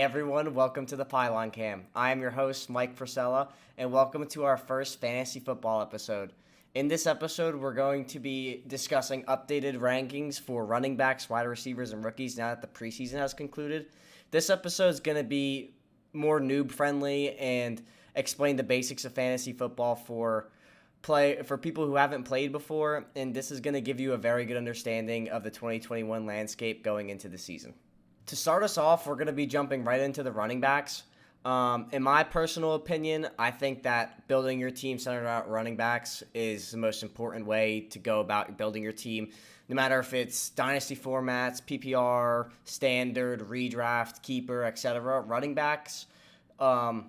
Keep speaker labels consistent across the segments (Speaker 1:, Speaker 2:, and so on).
Speaker 1: everyone, welcome to the Pylon Cam. I am your host, Mike Frisella, and welcome to our first fantasy football episode. In this episode, we're going to be discussing updated rankings for running backs, wide receivers, and rookies now that the preseason has concluded. This episode is going to be more noob-friendly and explain the basics of fantasy football for people who haven't played before, and this is going to give you a very good understanding of the 2021 landscape going into the season. To start us off, we're going to be jumping right into the running backs. In my personal opinion, I think that building your team centered around running backs is the most important way to go about building your team. No matter if it's dynasty formats, PPR, standard, redraft, keeper, etc. Running backs are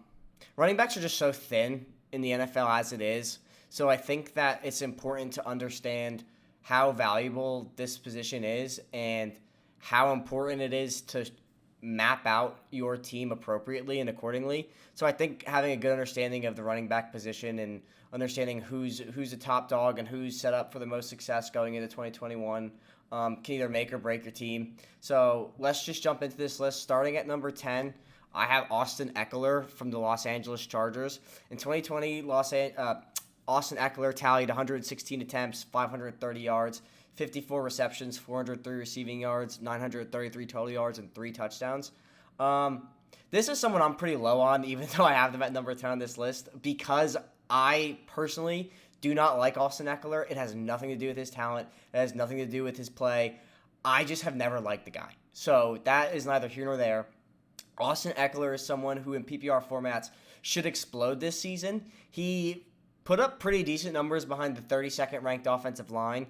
Speaker 1: just so thin in the NFL as it is. So I think that it's important to understand how valuable this position is and how important it is to map out your team appropriately and accordingly. So I think having a good understanding of the running back position and understanding who's the top dog and who's set up for the most success going into 2021 can either make or break your team. So let's just jump into this list. Starting at number 10, I have Austin Ekeler from the Los Angeles Chargers. In 2020, Austin Ekeler tallied 116 attempts, 530 yards, 54 receptions, 403 receiving yards, 933 total yards, and 3 touchdowns. This is someone I'm pretty low on, even though I have them at number 10 on this list, because I personally do not like Austin Ekeler. It has nothing to do with his talent. It has nothing to do with his play. I just have never liked the guy. So that is neither here nor there. Austin Ekeler is someone who in PPR formats should explode this season. He put up pretty decent numbers behind the 32nd ranked offensive line.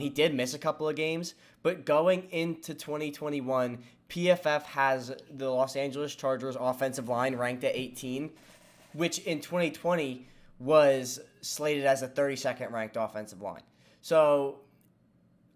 Speaker 1: He did miss a couple of games, but going into 2021, PFF has the Los Angeles Chargers offensive line ranked at 18, which in 2020 was slated as a 32nd ranked offensive line. So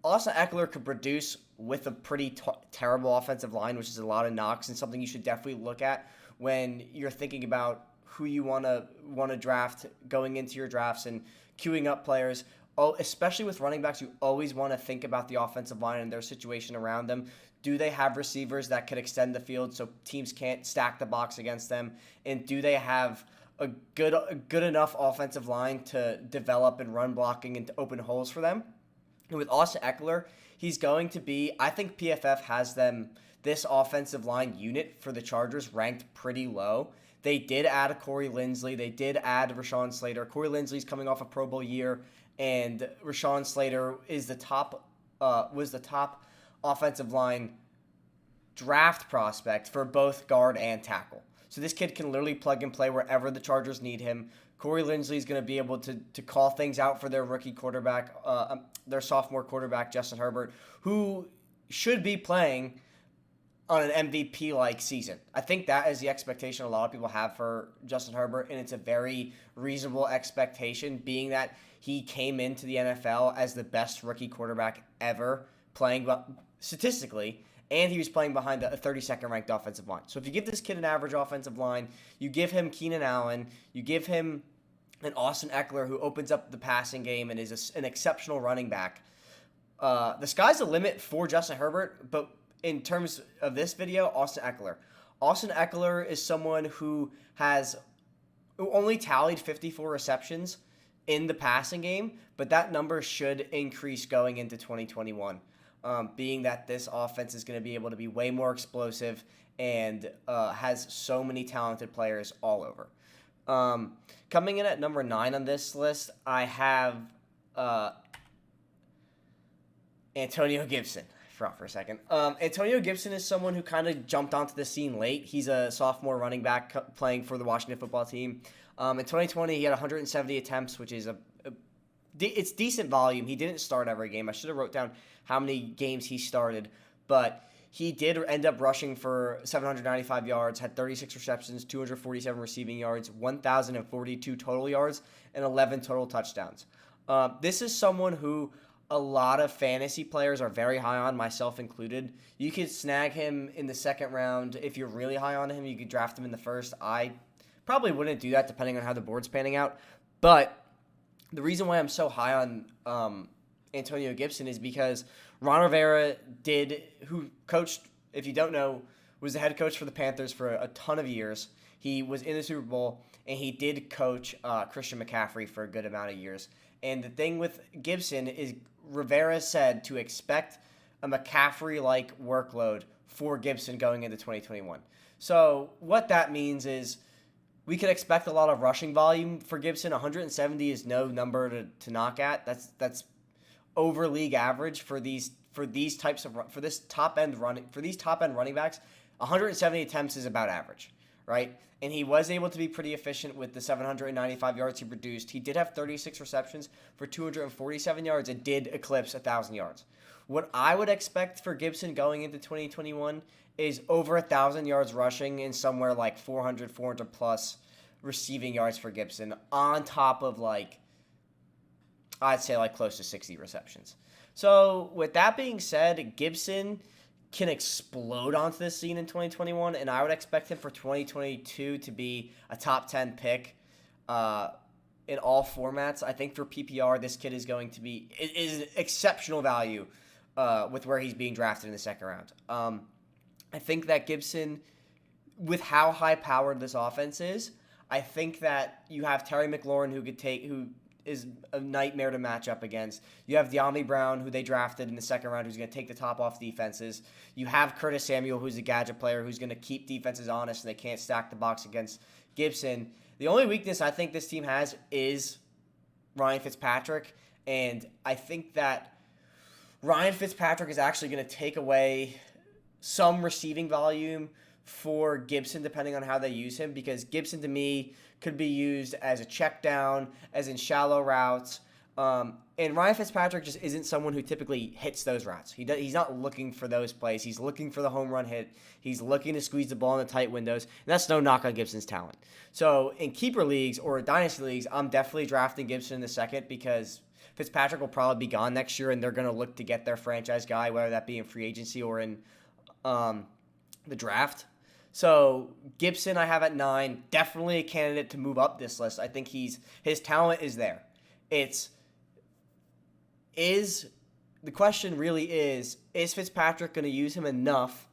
Speaker 1: Austin Ekeler could produce with a pretty terrible offensive line, which is a lot of knocks and something you should definitely look at when you're thinking about who you want to draft going into your drafts and queuing up players. Oh, especially with running backs, you always want to think about the offensive line and their situation around them. Do they have receivers that could extend the field so teams can't stack the box against them? And do they have a good enough offensive line to develop and run blocking and to open holes for them? And with Austin Ekeler, he's going to be, I think PFF has this offensive line unit for the Chargers ranked pretty low. They did add a Corey Linsley. They did add Rashawn Slater. Corey Linsley's coming off a Pro Bowl year, and Rashawn Slater is was the top offensive line draft prospect for both guard and tackle. So this kid can literally plug and play wherever the Chargers need him. Corey Linsley is going to be able to call things out for their rookie quarterback, their sophomore quarterback, Justin Herbert, who should be playing on an MVP-like season. I think that is the expectation a lot of people have for Justin Herbert, and it's a very reasonable expectation, being that he came into the NFL as the best rookie quarterback ever, playing statistically, and he was playing behind a 32nd ranked offensive line. So if you give this kid an average offensive line, you give him Keenan Allen, you give him an Austin Ekeler who opens up the passing game and is an exceptional running back, the sky's the limit for Justin Herbert, but in terms of this video, Austin Ekeler. Austin Ekeler is someone who only tallied 54 receptions in the passing game, but that number should increase going into 2021, being that this offense is going to be able to be way more explosive and has so many talented players all over. Coming in at number 9 on this list, I have Antonio Gibson. Forgot for a second. Antonio Gibson is someone who kind of jumped onto the scene late. He's a sophomore running back playing for the Washington football team. In 2020, he had 170 attempts, which is it's decent volume. He didn't start every game. I should have wrote down how many games he started, but he did end up rushing for 795 yards, had 36 receptions, 247 receiving yards, 1,042 total yards, and 11 total touchdowns. This is someone who a lot of fantasy players are very high on, myself included. You could snag him in the second round. If you're really high on him, you could draft him in the first. I probably wouldn't do that depending on how the board's panning out. But the reason why I'm so high on Antonio Gibson is because Ron Rivera who coached, if you don't know, was the head coach for the Panthers for a ton of years. He was in the Super Bowl, and he did coach Christian McCaffrey for a good amount of years. And the thing with Gibson is Rivera said to expect a McCaffrey-like workload for Gibson going into 2021. So what that means is we could expect a lot of rushing volume for Gibson. 170 is no number to knock at. That's over league average for these top end running backs. 170 attempts is about average, right? And he was able to be pretty efficient with the 795 yards he produced. He did have 36 receptions for 247 yards. It did eclipse 1,000 yards. What I would expect for Gibson going into 2021 is over 1,000 yards rushing and somewhere like 400 plus receiving yards for Gibson on top of I'd say close to 60 receptions. So with that being said, Gibson can explode onto this scene in 2021, and I would expect him for 2022 to be a top 10 pick in all formats. I think for PPR, this kid is going to be is exceptional value with where he's being drafted in the second round. I think that Gibson, with how high-powered this offense is, I think that you have Terry McLaurin who is a nightmare to match up against. You have De'Ami Brown, who they drafted in the second round, who's going to take the top off defenses. You have Curtis Samuel, who's a gadget player, who's going to keep defenses honest, and they can't stack the box against Gibson. The only weakness I think this team has is Ryan Fitzpatrick, and I think that Ryan Fitzpatrick is actually going to take away some receiving volume for Gibson, depending on how they use him, because Gibson, to me, could be used as a check down, as in shallow routes. And Ryan Fitzpatrick just isn't someone who typically hits those routes. He's not looking for those plays. He's looking for the home run hit. He's looking to squeeze the ball in the tight windows. And that's no knock on Gibson's talent. So in keeper leagues or dynasty leagues, I'm definitely drafting Gibson in the second because Fitzpatrick will probably be gone next year, and they're going to look to get their franchise guy, whether that be in free agency or in the draft. So Gibson I have at 9, definitely a candidate to move up this list. I think his talent is there. The question really is Fitzpatrick going to use him enough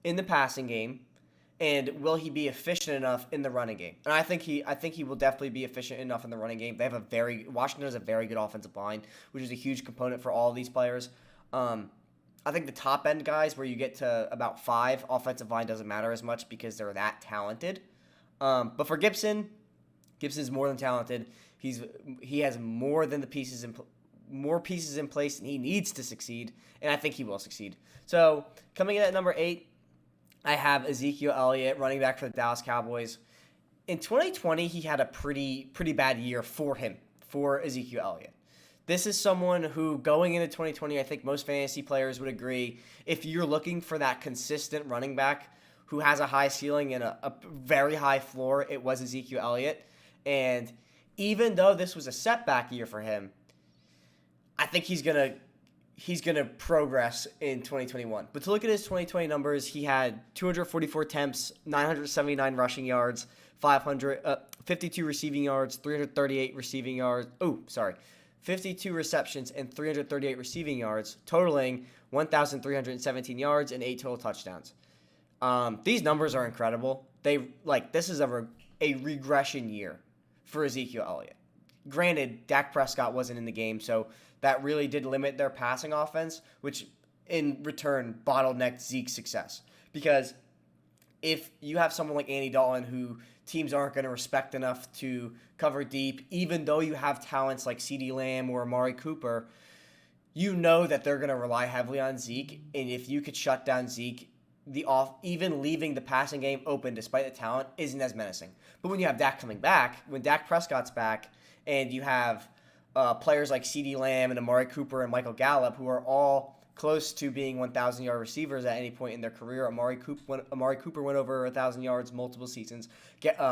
Speaker 1: in the passing game, and will he be efficient enough in the running game? And I think he will definitely be efficient enough in the running game. Washington has a very good offensive line, which is a huge component for all of these players. I think the top end guys, where you get to about 5, offensive line doesn't matter as much because they're that talented. But for Gibson is more than talented. He has more pieces in place, and he needs to succeed, and I think he will succeed. So coming in at number 8, I have Ezekiel Elliott, running back for the Dallas Cowboys. In 2020, he had a pretty bad year for Ezekiel Elliott. This is someone who, going into 2020, I think most fantasy players would agree, if you're looking for that consistent running back who has a high ceiling and a very high floor, it was Ezekiel Elliott. And even though this was a setback year for him, I think he's gonna progress in 2021. But to look at his 2020 numbers, he had 244 attempts, 979 rushing yards, 52 receiving yards, 338 receiving yards. 52 receptions and 338 receiving yards, totaling 1,317 yards and 8 total touchdowns. These numbers are incredible. This is a regression year for Ezekiel Elliott. Granted, Dak Prescott wasn't in the game, so that really did limit their passing offense, which in return bottlenecked Zeke's success. Because if you have someone like Andy Dalton who teams aren't going to respect enough to cover deep, even though you have talents like CeeDee Lamb or Amari Cooper, you know that they're going to rely heavily on Zeke. And if you could shut down Zeke, even leaving the passing game open despite the talent isn't as menacing. But when you have Dak coming back, when Dak Prescott's back, and you have players like CeeDee Lamb and Amari Cooper and Michael Gallup, who are all close to being 1,000-yard receivers at any point in their career. Amari Cooper went over 1,000 yards multiple seasons.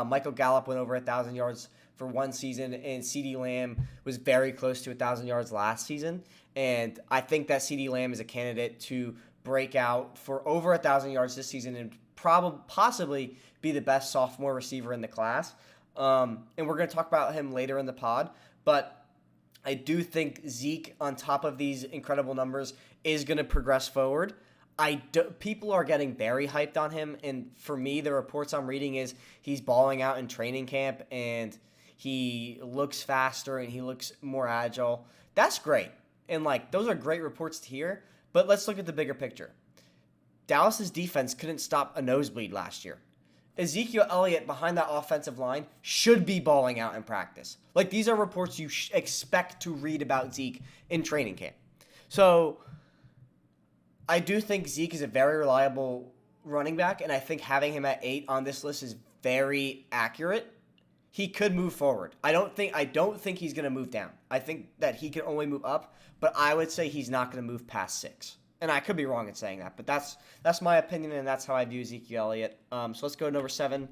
Speaker 1: Michael Gallup went over 1,000 yards for one season, and CeeDee Lamb was very close to 1,000 yards last season. And I think that CeeDee Lamb is a candidate to break out for over 1,000 yards this season and possibly be the best sophomore receiver in the class. And we're going to talk about him later in the pod, but I do think Zeke, on top of these incredible numbers, is going to progress forward. People are getting very hyped on him, and for me, the reports I'm reading is he's balling out in training camp, and he looks faster, and he looks more agile. That's great, and those are great reports to hear, but let's look at the bigger picture. Dallas's defense couldn't stop a nosebleed last year. Ezekiel Elliott behind that offensive line should be balling out in practice. These are reports you expect to read about Zeke in training camp. So I do think Zeke is a very reliable running back, and I think having him at 8 on this list is very accurate. He could move forward. I don't think he's going to move down. I think that he can only move up, but I would say he's not going to move past 6. And I could be wrong in saying that, but that's my opinion, and that's how I view Ezekiel Elliott. So let's go to number 7.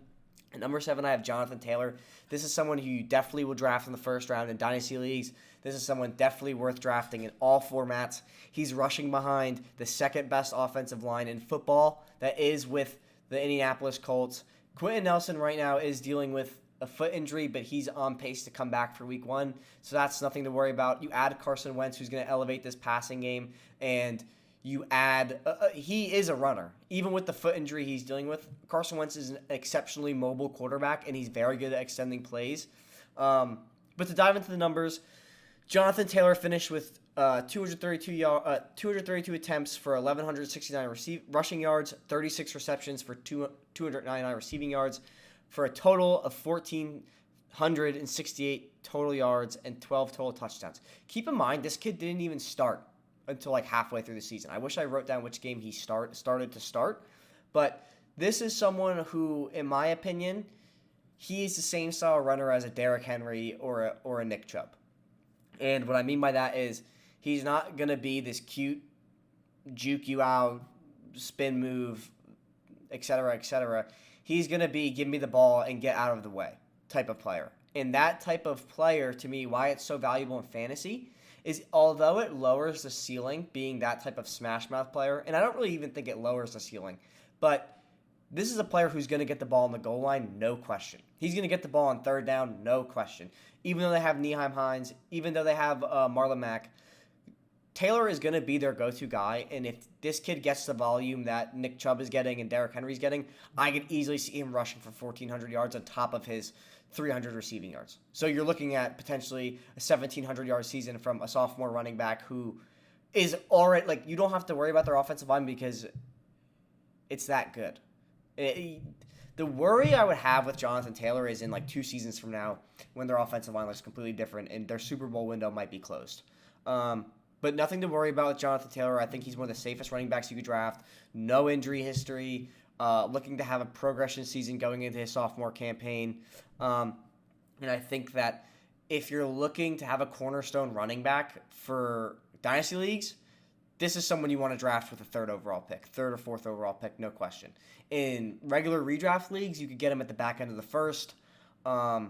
Speaker 1: At number 7, I have Jonathan Taylor. This is someone who you definitely will draft in the first round in Dynasty Leagues. This is someone definitely worth drafting in all formats. He's rushing behind the second best offensive line in football. That is with the Indianapolis Colts. Quentin Nelson right now is dealing with a foot injury, but he's on pace to come back for week 1. So that's nothing to worry about. You add Carson Wentz, who's going to elevate this passing game, and you add, he is a runner. Even with the foot injury he's dealing with, Carson Wentz is an exceptionally mobile quarterback, and he's very good at extending plays. But to dive into the numbers, Jonathan Taylor finished with 232 attempts for 1,169 rushing yards, 36 receptions for 299 receiving yards, for a total of 1,468 total yards and 12 total touchdowns. Keep in mind, this kid didn't even start until halfway through the season. I wish I wrote down which game he started to start, but this is someone who, in my opinion, he's the same style runner as a Derrick Henry or a Nick Chubb. And what I mean by that is he's not going to be this cute, juke you out, spin move, etc., etc. He's going to be give me the ball and get out of the way type of player. And that type of player, to me, why it's so valuable in fantasy is although it lowers the ceiling being that type of smash mouth player, and I don't really even think it lowers the ceiling, but this is a player who's going to get the ball on the goal line, no question. He's going to get the ball on third down, no question. Even though they have Nyheim Hines, even though they have Marlon Mack, Taylor is going to be their go-to guy, and if this kid gets the volume that Nick Chubb is getting and Derrick Henry's getting, I could easily see him rushing for 1,400 yards on top of his 300 receiving yards. So you're looking at potentially a 1,700-yard season from a sophomore running back who is already, you don't have to worry about their offensive line because it's that good. The worry I would have with Jonathan Taylor is in 2 seasons from now when their offensive line looks completely different and their Super Bowl window might be closed. But nothing to worry about with Jonathan Taylor. I think he's one of the safest running backs you could draft. No injury history. Looking to have a progression season going into his sophomore campaign. And I think that if you're looking to have a cornerstone running back for Dynasty Leagues, this is someone you want to draft with a 3rd overall pick, 3rd or 4th overall pick, no question. In regular redraft leagues, you could get him at the back end of the 1st. I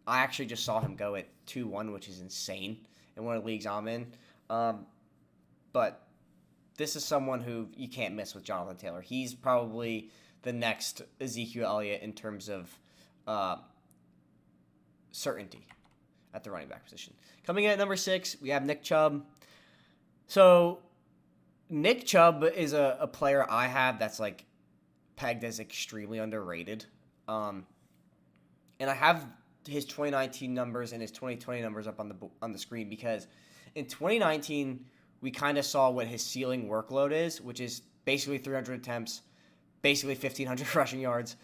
Speaker 1: actually just saw him go at 2-1, which is insane in one of the leagues I'm in. But this is someone who you can't miss with Jonathan Taylor. He's probably the next Ezekiel Elliott in terms of certainty at the running back position. Coming in at number 6, we have Nick Chubb. So Nick Chubb is a player I have that's pegged as extremely underrated. And I have his 2019 numbers and his 2020 numbers up on the screen because in 2019 we kind of saw what his ceiling workload is, which is basically 300 attempts, basically 1,500 rushing yards,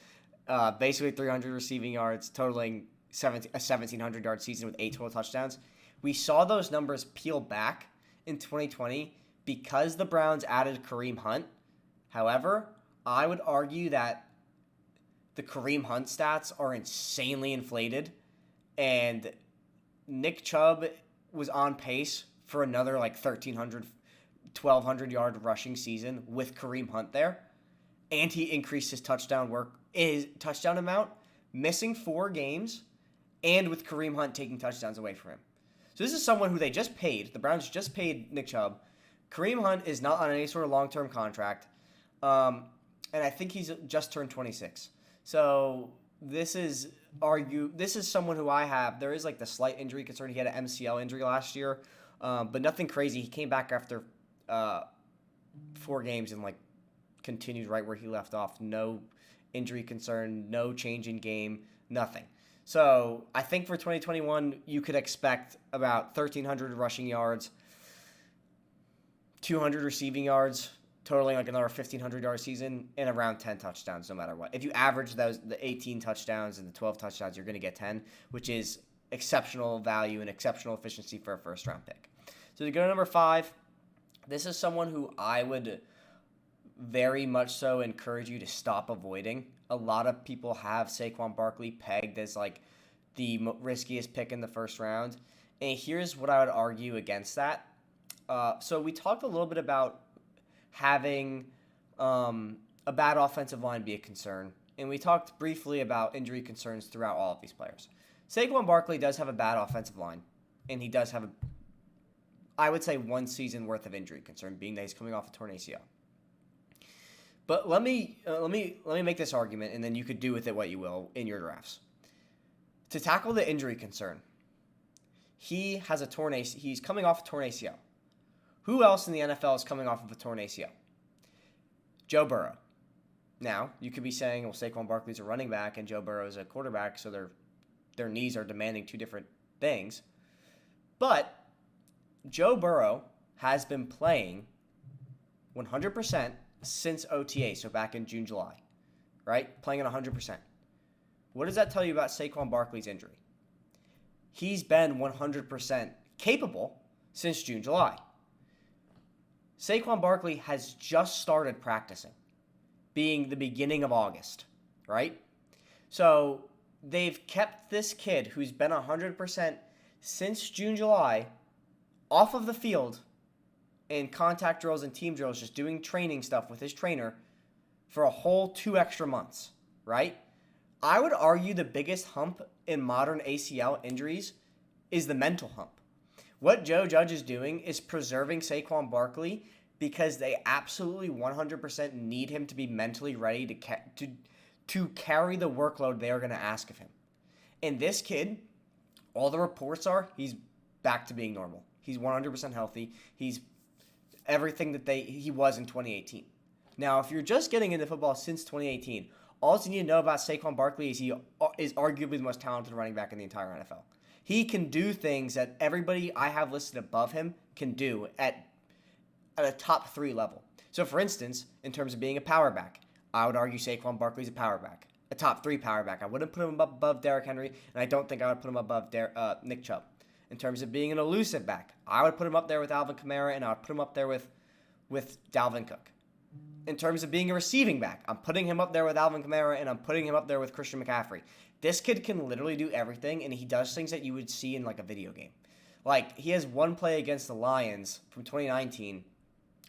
Speaker 1: basically 300 receiving yards, totaling a 1,700-yard season with 8 total touchdowns. We saw those numbers peel back in 2020 because the Browns added Kareem Hunt. However, I would argue that the Kareem Hunt stats are insanely inflated, and Nick Chubb was on pace for another 1,300, 1,200-yard rushing season with Kareem Hunt there, and he increased his touchdown amount, missing 4 games, and with Kareem Hunt taking touchdowns away from him. So this is someone who they just paid. The Browns just paid Nick Chubb. Kareem Hunt is not on any sort of long-term contract, and I think he's just turned 26. So this is someone who I have. There is the slight injury concern. He had an MCL injury last year, but nothing crazy. He came back after 4 games and like continued right where he left off. No injury concern, no change in game, nothing. So I think for 2021, you could expect about 1,300 rushing yards, 200 receiving yards, totaling like another 1,500-yard season, and around 10 touchdowns no matter what. If you average the 18 touchdowns and the 12 touchdowns, you're going to get 10, which is exceptional value and exceptional efficiency for a first-round pick. So to go to number 5, this is someone who I would very much so encourage you to stop avoiding. A lot of people have Saquon Barkley pegged as like the riskiest pick in the first round. And here's what I would argue against that. So we talked a little bit about having a bad offensive line be a concern. And we talked briefly about injury concerns throughout all of these players. Saquon Barkley does have a bad offensive line. And he does have I would say 1 season worth of injury concern, being that he's coming off a torn ACL. But let me make this argument, and then you could do with it what you will in your drafts. To tackle the injury concern, he has a torn ACL. He's coming off a torn ACL. Who else in the NFL is coming off of a torn ACL? Joe Burrow. Now, you could be saying, well, Saquon Barkley's a running back and Joe Burrow is a quarterback, so their knees are demanding 2 different things. But Joe Burrow has been playing 100% since OTA, so back in June, July, right? Playing at 100%. What does that tell you about Saquon Barkley's injury? He's been 100% capable since June, July. Saquon Barkley has just started practicing, being the beginning of August, right? So they've kept this kid who's been 100% since June, July off of the field in contact drills and team drills, just doing training stuff with his trainer for a whole 2 extra months, right? I would argue the biggest hump in modern ACL injuries is the mental hump. What Joe Judge is doing is preserving Saquon Barkley because they absolutely 100% need him to be mentally ready to carry the workload they are going to ask of him. And this kid, all the reports are he's back to being normal. He's 100% healthy. He's everything that he was in 2018. Now, if you're just getting into football since 2018, all you need to know about Saquon Barkley is he is arguably the most talented running back in the entire NFL. He can do things that everybody I have listed above him can do at a top 3 level. So, for instance, in terms of being a power back, I would argue Saquon Barkley's a power back, a top 3 power back. I wouldn't put him above Derrick Henry, and I don't think I would put him above Nick Chubb. In terms of being an elusive back, I would put him up there with Alvin Kamara, and I would put him up there with Dalvin Cook. In terms of being a receiving back, I'm putting him up there with Alvin Kamara, and I'm putting him up there with Christian McCaffrey. This kid can literally do everything, and he does things that you would see in like a video game. Like, he has one play against the Lions from 2019,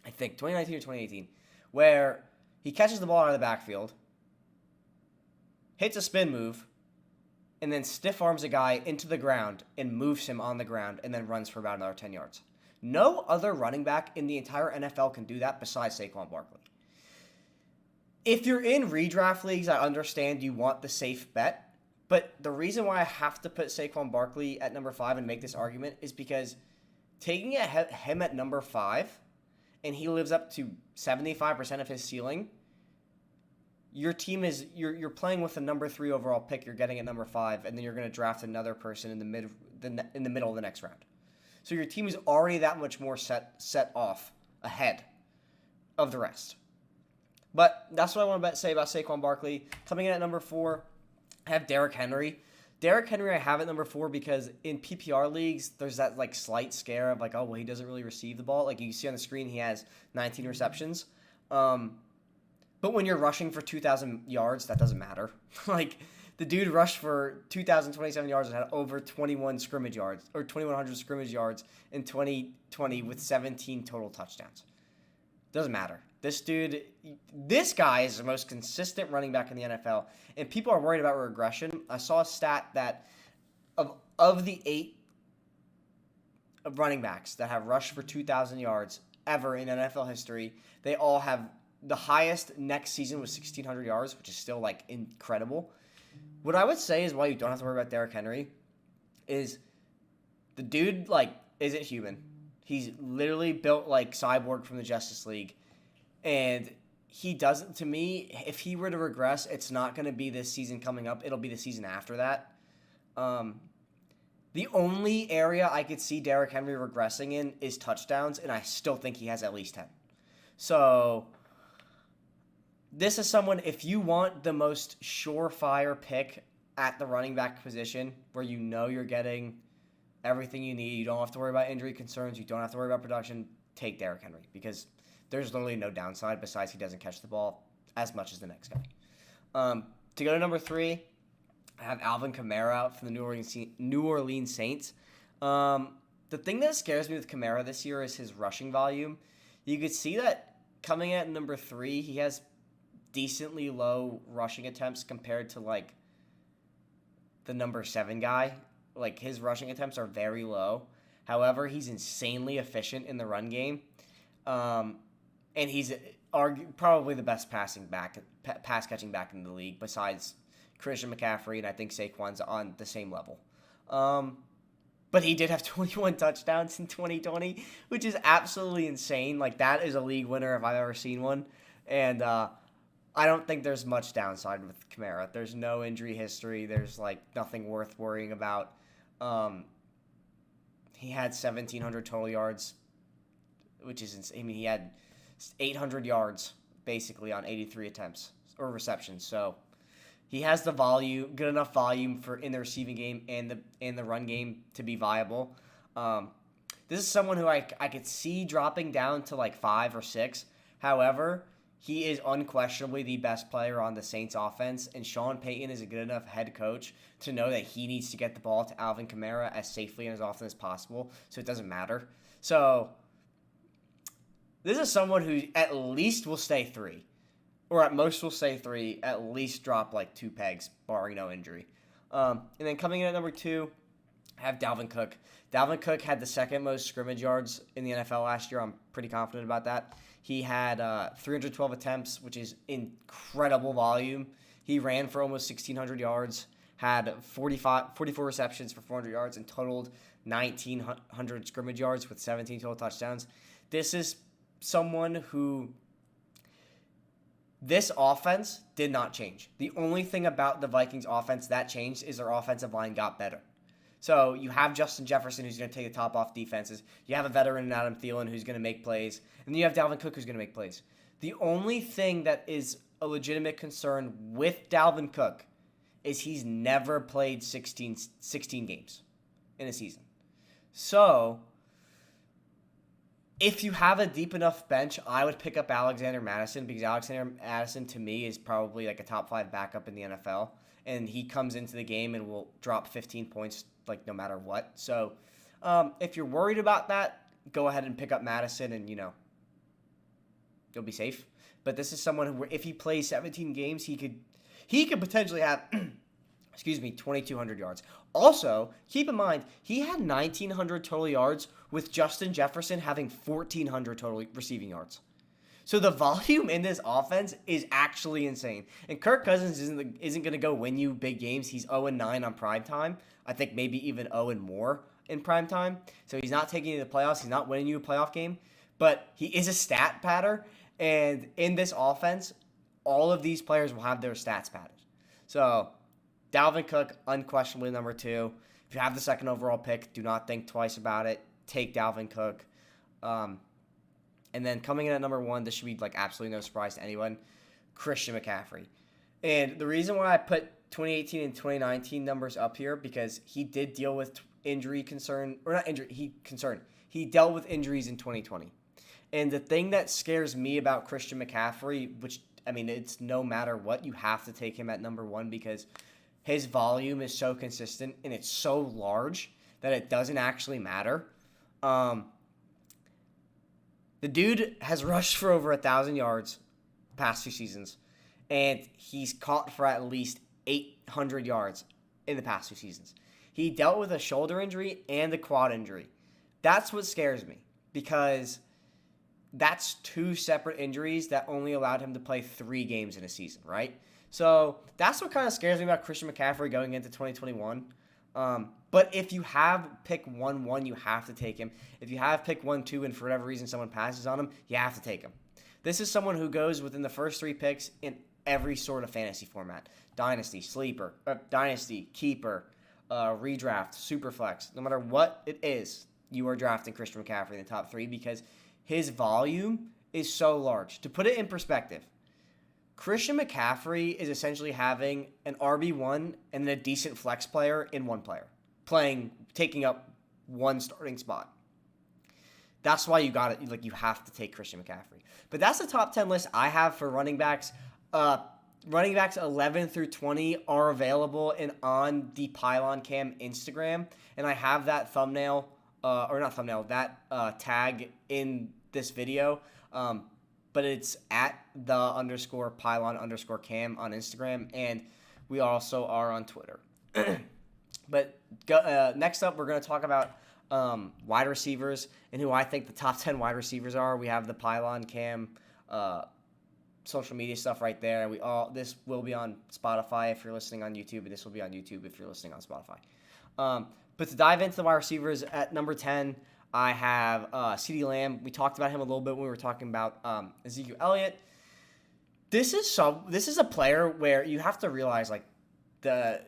Speaker 1: I think, 2019 or 2018, where he catches the ball out of the backfield, hits a spin move, and then stiff arms a guy into the ground and moves him on the ground and then runs for about another 10 yards. No other running back in the entire NFL can do that besides Saquon Barkley. If you're in redraft leagues, I understand you want the safe bet, but the reason why I have to put Saquon Barkley at number 5 and make this argument is because taking him at number 5 and he lives up to 75% of his ceiling, your team is you're playing with a number 3 overall pick. You're getting at number 5, and then you're going to draft another person in the middle of the next round. So your team is already that much more set off ahead of the rest. But that's what I want to say about Saquon Barkley. Coming in at number 4, I have Derrick Henry. Derrick Henry I have at number 4 because in PPR leagues, there's that like slight scare of like, oh, well, he doesn't really receive the ball. Like you see on the screen, he has 19 receptions. But when you're rushing for 2,000 yards, that doesn't matter. Like, the dude rushed for 2,027 yards and had over 21 scrimmage yards, or 2,100 scrimmage yards in 2020 with 17 total touchdowns. Doesn't matter. This guy is the most consistent running back in the NFL, and people are worried about regression. I saw a stat that of the 8 running backs that have rushed for 2,000 yards ever in NFL history, they all have the highest next season was 1,600 yards, which is still, like, incredible. What I would say is why you don't have to worry about Derrick Henry is the dude, like, isn't human. He's literally built like Cyborg from the Justice League. And he doesn't, to me, if he were to regress, it's not going to be this season coming up. It'll be the season after that. The only area I could see Derrick Henry regressing in is touchdowns, and I still think he has at least 10. So this is someone, if you want the most surefire pick at the running back position where you know you're getting everything you need, you don't have to worry about injury concerns, you don't have to worry about production, take Derrick Henry because there's literally no downside besides he doesn't catch the ball as much as the next guy. To go to number 3, I have Alvin Kamara out from the New Orleans Saints. The thing that scares me with Kamara this year is his rushing volume. You could see that coming at number 3, he has decently low rushing attempts compared to like the number 7 guy. Like his rushing attempts are very low. However, he's insanely efficient in the run game. And he's probably the best pass catching back in the league besides Christian McCaffrey, and I think Saquon's on the same level. But he did have 21 touchdowns in 2020, which is absolutely insane. Like, that is a league winner if I've ever seen one. And I don't think there's much downside with Kamara. There's no injury history. There's, like, nothing worth worrying about. He had 1,700 total yards, which is insane. I mean, he had 800 yards, basically, on 83 attempts or receptions. So he has the volume, good enough volume for in the receiving game and the run game to be viable. This is someone who I could see dropping down to like 5 or 6. However, he is unquestionably the best player on the Saints offense, and Sean Payton is a good enough head coach to know that he needs to get the ball to Alvin Kamara as safely and as often as possible, so it doesn't matter. So this is someone who at least will stay 3. Or at most will stay 3, at least drop like 2 pegs, barring no injury. And then coming in at number 2, I have Dalvin Cook. Dalvin Cook had the second most scrimmage yards in the NFL last year. I'm pretty confident about that. He had 312 attempts, which is incredible volume. He ran for almost 1,600 yards, had 44 receptions for 400 yards, and totaled 1,900 scrimmage yards with 17 total touchdowns. This is someone who... This offense did not change. The only thing about the Vikings offense that changed is their offensive line got better. So you have Justin Jefferson, who's going to take the top off defenses. You have a veteran in Adam Thielen, who's going to make plays. And then you have Dalvin Cook, who's going to make plays. The only thing that is a legitimate concern with Dalvin Cook is he's never played 16 games in a season. So if you have a deep enough bench, I would pick up Alexander Mattison because Alexander Mattison, to me, is probably like a top 5 backup in the NFL. And he comes into the game and will drop 15 points like no matter what. So if you're worried about that, go ahead and pick up Mattison and, you'll be safe. But this is someone who, if he plays 17 games, he could potentially have, 2,200 yards. Also, keep in mind, he had 1,900 total yards with Justin Jefferson having 1,400 total receiving yards. So the volume in this offense is actually insane. And Kirk Cousins isn't going to go win you big games. He's 0-9 on primetime. I think maybe even 0 and more in primetime. So he's not taking you to the playoffs. He's not winning you a playoff game. But he is a stat patter. And in this offense, all of these players will have their stats padded. So Dalvin Cook, unquestionably number 2. If you have the second overall pick, do not think twice about it. Take Dalvin Cook. And then coming in at number 1, this should be like absolutely no surprise to anyone, Christian McCaffrey. And the reason why I put 2018 and 2019 numbers up here, because he did deal with injury concern, or not injury, he dealt with injuries in 2020. And the thing that scares me about Christian McCaffrey, which, I mean, it's no matter what, you have to take him at number 1 because his volume is so consistent and it's so large that it doesn't actually matter. The dude has rushed for over 1,000 yards past 2 seasons, and he's caught for at least 800 yards in the past 2 seasons. He dealt with a shoulder injury and a quad injury. That's what scares me, because that's 2 separate injuries that only allowed him to play 3 games in a season, right? So that's what kind of scares me about Christian McCaffrey going into 2021. But if you have pick 1-1, you have to take him. If you have pick 1-2 and for whatever reason someone passes on him, you have to take him. This is someone who goes within the first 3 picks in every sort of fantasy format. Dynasty, sleeper, dynasty, keeper, redraft, superflex. No matter what it is, you are drafting Christian McCaffrey in the top 3 because his volume is so large. To put it in perspective, Christian McCaffrey is essentially having an RB1 and then a decent flex player in one player, taking up one starting spot. That's why you got it. Like, you have to take Christian McCaffrey. But that's the top 10 list I have for running backs. Running backs 11 through 20 are available on the Pylon Cam Instagram, and I have that tag in this video. But it's at the _Pylon_Cam on Instagram, and we also are on Twitter. But next up, we're going to talk about wide receivers and who I think the top 10 wide receivers are. We have the Pylon Cam social media stuff right there. This will be on Spotify if you're listening on YouTube, and this will be on YouTube if you're listening on Spotify. But to dive into the wide receivers, at number 10, I have CeeDee Lamb. We talked about him a little bit when we were talking about Ezekiel Elliott. This is a player where you have to realize like the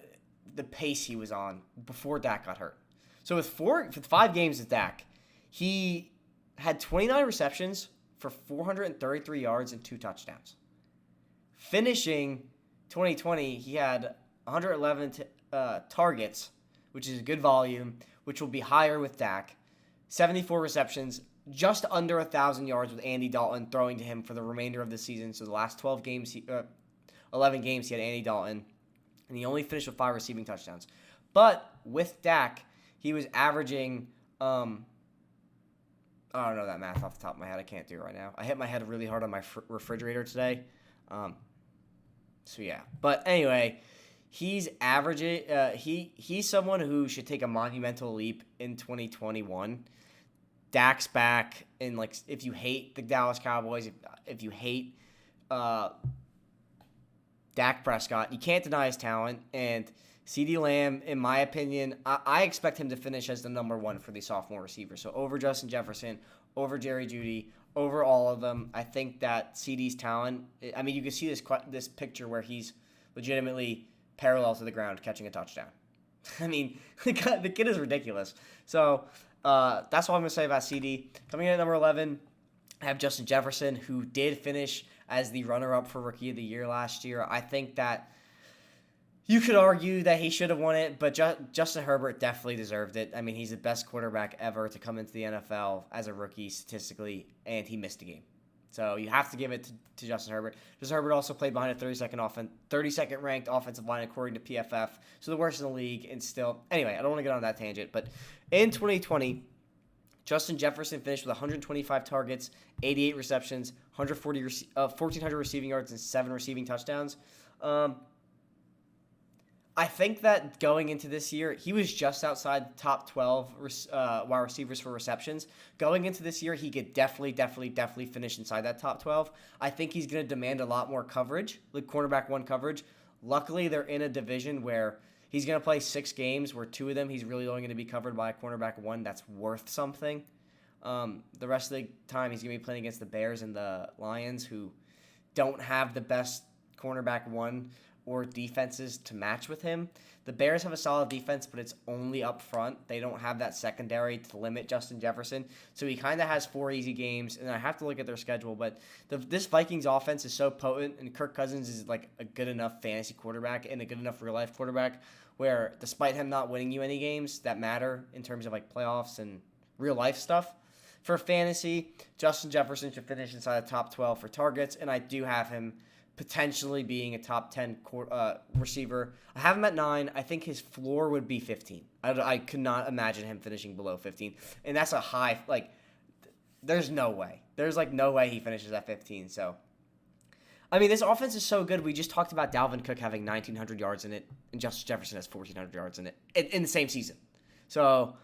Speaker 1: pace he was on before Dak got hurt. So with 5 games with Dak, he had 29 receptions for 433 yards and 2 touchdowns. Finishing 2020, he had 111 targets, which is a good volume, which will be higher with Dak. 74 receptions, just under 1,000 yards with Andy Dalton throwing to him for the remainder of the season. So the last 11 games, he had Andy Dalton, and he only finished with 5 receiving touchdowns. But with Dak, he was averaging, I don't know that math off the top of my head. I can't do it right now. I hit my head really hard on my refrigerator today. So yeah. But anyway, he's averaging. He's someone who should take a monumental leap in 2021. Dak's back, and like if you hate the Dallas Cowboys, if you hate Dak Prescott, you can't deny his talent. And CeeDee Lamb, in my opinion, I expect him to finish as the number 1 for the sophomore receiver. So over Justin Jefferson, over Jerry Jeudy, over all of them. I think that CeeDee's talent. I mean, you can see this picture where he's legitimately parallel to the ground catching a touchdown. I mean, the kid is ridiculous. So that's what I'm going to say about CeeDee. Coming in at number 11, I have Justin Jefferson, who did finish as the runner-up for Rookie of the Year last year. I think that you could argue that he should have won it, but Justin Herbert definitely deserved it. I mean, he's the best quarterback ever to come into the NFL as a rookie statistically, and he missed a game. So you have to give it to Justin Herbert. Justin Herbert also played behind a 32nd ranked offensive line according to PFF, so the worst in the league. And still, anyway, I don't want to get on that tangent, but in 2020, Justin Jefferson finished with 125 targets, 88 receptions, 1,400 receiving yards, and 7 receiving touchdowns. I think that going into this year, he was just outside the top 12 wide receivers for receptions. Going into this year, he could definitely finish inside that top 12. I think he's going to demand a lot more coverage, like cornerback 1 coverage. Luckily, they're in a division where he's going to play 6 games, where 2 of them he's really only going to be covered by a cornerback 1 that's worth something. The rest of the time, he's going to be playing against the Bears and the Lions, who don't have the best cornerback 1 or defenses to match with him. The Bears have a solid defense, but it's only up front. They don't have that secondary to limit Justin Jefferson. So he kind of has 4 easy games, and I have to look at their schedule. But this Vikings offense is so potent, and Kirk Cousins is like a good enough fantasy quarterback and a good enough real-life quarterback where despite him not winning you any games that matter in terms of like playoffs and real-life stuff, for fantasy, Justin Jefferson should finish inside the top 12 for targets, and I do have him potentially being a top 10 receiver. I have him at 9. I think his floor would be 15. I could not imagine him finishing below 15. And that's a high, like, there's no way. There's, like, no way he finishes at 15. So, I mean, this offense is so good. We just talked about Dalvin Cook having 1,900 yards in it, and Justin Jefferson has 1,400 yards in it in the same season. So,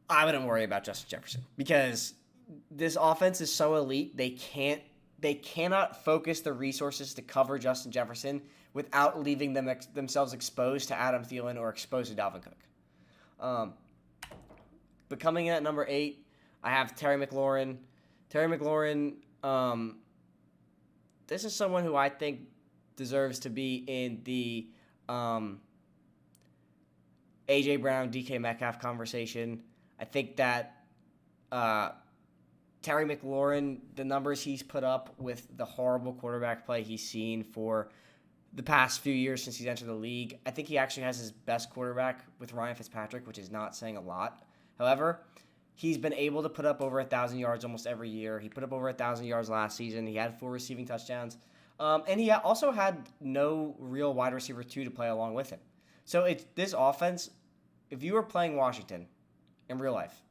Speaker 1: I wouldn't worry about Justin Jefferson because this offense is so elite, they cannot focus the resources to cover Justin Jefferson without leaving themselves exposed to Adam Thielen or exposed to Dalvin Cook. But coming in at number 8, I have Terry McLaurin. Terry McLaurin This is someone who I think deserves to be in the A.J. Brown, DK Metcalf conversation. I think that Terry McLaurin, the numbers he's put up with the horrible quarterback play he's seen for the past few years since he's entered the league, I think he actually has his best quarterback with Ryan Fitzpatrick, which is not saying a lot. However, he's been able to put up over 1,000 yards almost every year. He put up over 1,000 yards last season. He had 4 receiving touchdowns. And he also had no real wide receiver 2 to play along with him. So this offense, if you were playing Washington in real life,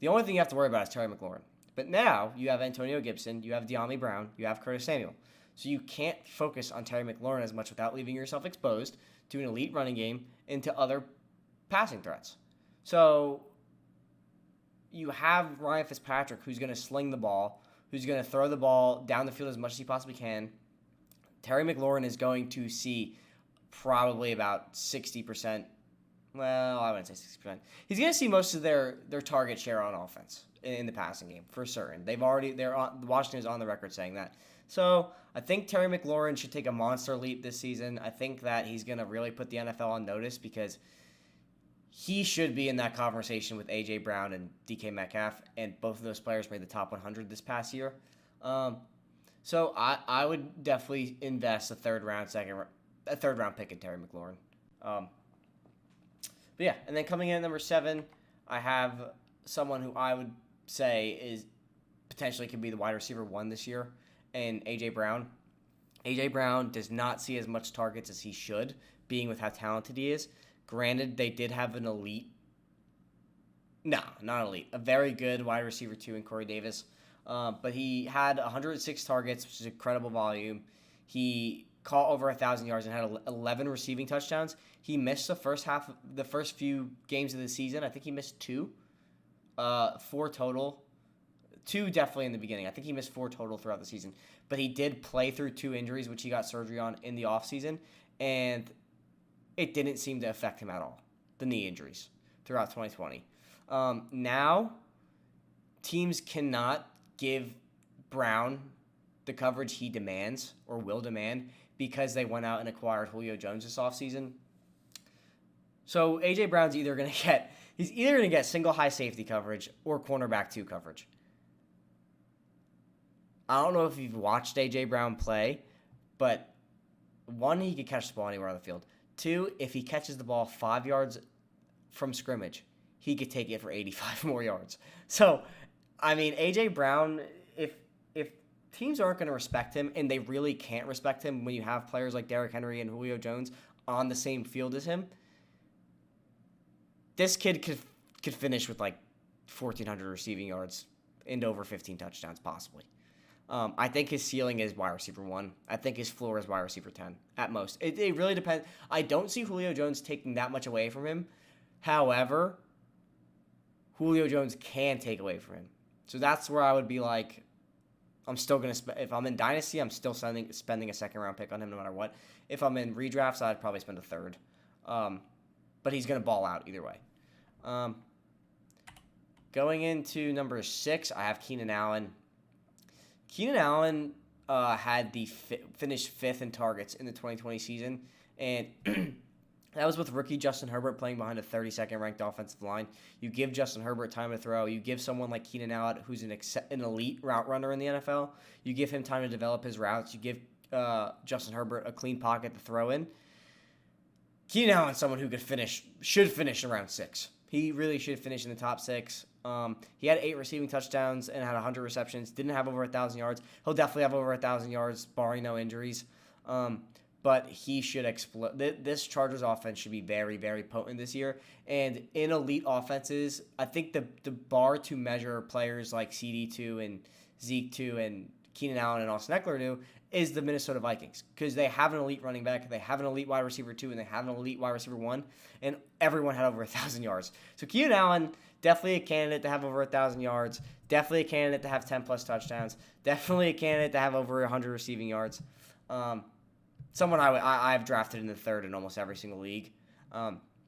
Speaker 1: the only thing you have to worry about is Terry McLaurin. But now you have Antonio Gibson, you have De'Ami Brown, you have Curtis Samuel. So you can't focus on Terry McLaurin as much without leaving yourself exposed to an elite running game and to other passing threats. So you have Ryan Fitzpatrick, who's going to sling the ball, who's going to throw the ball down the field as much as he possibly can. Terry McLaurin is going to see probably about 60%. Well, I wouldn't say 60%. He's going to see most of their target share on offense in the passing game for certain. Washington is on the record saying that. So I think Terry McLaurin should take a monster leap this season. I think that he's going to really put the NFL on notice because he should be in that conversation with A.J. Brown and DK Metcalf, and both of those players made the top 100 this past year. So I would definitely invest a third round pick in Terry McLaurin. But yeah, and then coming in at number 7, I have someone who I would say is potentially could be the wide receiver 1 this year, and A.J. Brown. A.J. Brown does not see as much targets as he should, being with how talented he is. Granted, they did have an elite. No, not elite. A very good wide receiver 2 in Corey Davis. But he had 106 targets, which is incredible volume. He caught over 1,000 yards and had 11 receiving touchdowns. He missed the first few games of the season. I think he missed 2. 4 total. 2 definitely in the beginning. I think he missed 4 total throughout the season. But he did play through 2 injuries, which he got surgery on in the offseason. And it didn't seem to affect him at all, the knee injuries, throughout 2020. Now, teams cannot give Brown the coverage he demands or will demand because they went out and acquired Julio Jones this offseason. So A.J. Brown's either going to get single high safety coverage or cornerback 2 coverage. I don't know if you've watched A.J. Brown play, but 1, he could catch the ball anywhere on the field. 2, if he catches the ball 5 yards from scrimmage, he could take it for 85 more yards. So, I mean, A.J. Brown, if teams aren't going to respect him, and they really can't respect him when you have players like Derrick Henry and Julio Jones on the same field as him, this kid could finish with like 1,400 receiving yards and over 15 touchdowns possibly. I think his ceiling is wide receiver 1. I think his floor is wide receiver 10 at most. It really depends. I don't see Julio Jones taking that much away from him. However, Julio Jones can take away from him. So that's where I would be like, I'm still going to if I'm in Dynasty, I'm still spending a second round pick on him no matter what. If I'm in redrafts, I'd probably spend a third. But he's going to ball out either way. Going into number 6, I have Keenan Allen. Keenan Allen had finished 5th in targets in the 2020 season, and that was with rookie Justin Herbert playing behind a 32nd ranked offensive line. You give Justin Herbert time to throw. You give someone like Keenan Allen, who's an elite route runner in the NFL, you give him time to develop his routes. You give Justin Herbert a clean pocket to throw in. Keenan Allen is someone who should finish around 6. He really should finish in the top 6. He had 8 receiving touchdowns and had 100 receptions. Didn't have over 1,000 yards. He'll definitely have over 1,000 yards, barring no injuries. But he should explode. This Chargers offense should be very, very potent this year. And in elite offenses, I think the bar to measure players like CD2 and Zeke 2 and Keenan Allen and Austin Ekeler do is the Minnesota Vikings, because they have an elite running back, they have an elite wide receiver 2, and they have an elite wide receiver 1, and everyone had over 1,000 yards. So Keenan Allen, definitely a candidate to have over 1,000 yards, definitely a candidate to have 10-plus touchdowns, definitely a candidate to have over 100 receiving yards. Someone I've drafted in the 3rd in almost every single league.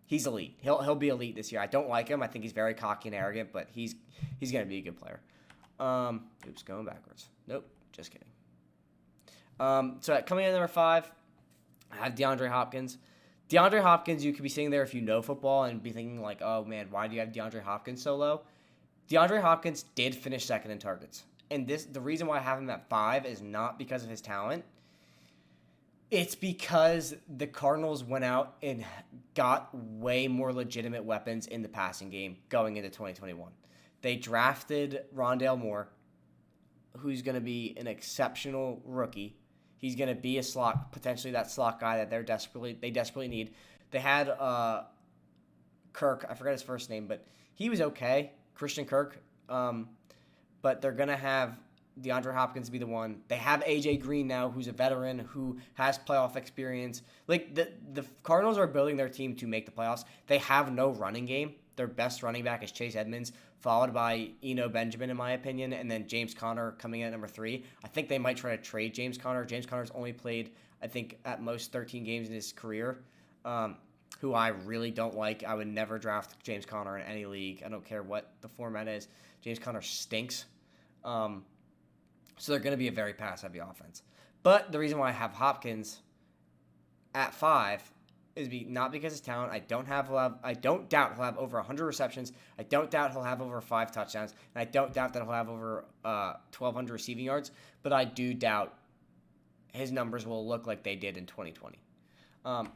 Speaker 1: He's elite. He'll be elite this year. I don't like him. I think he's very cocky and arrogant, but he's going to be a good player. Oops, going backwards. Nope, just kidding. So coming in at number 5, I have DeAndre Hopkins. DeAndre Hopkins, you could be sitting there if you know football and be thinking like, oh man, why do you have DeAndre Hopkins so low? DeAndre Hopkins did finish second in targets. And the reason why I have him at 5 is not because of his talent. It's because the Cardinals went out and got way more legitimate weapons in the passing game going into 2021. They drafted Rondale Moore, who's going to be an exceptional rookie. He's going to be a slot, potentially that slot guy that they desperately need. They had Kirk, I forgot his first name, but he was okay, Christian Kirk. But they're going to have DeAndre Hopkins be the one. They have A.J. Green now, who's a veteran, who has playoff experience. Like, the Cardinals are building their team to make the playoffs. They have no running game. Their best running back is Chase Edmonds, followed by Eno Benjamin, in my opinion, and then James Conner coming in at number 3. I think they might try to trade James Conner. James Conner's only played, I think, at most 13 games in his career, who I really don't like. I would never draft James Conner in any league. I don't care what the format is. James Conner stinks. So they're going to be a very pass-heavy offense. But the reason why I have Hopkins at 5 is not because of his talent. I don't doubt he'll have over 100 receptions. I don't doubt he'll have over 5 touchdowns. And I don't doubt that he'll have over 1,200 receiving yards. But I do doubt his numbers will look like they did in 2020.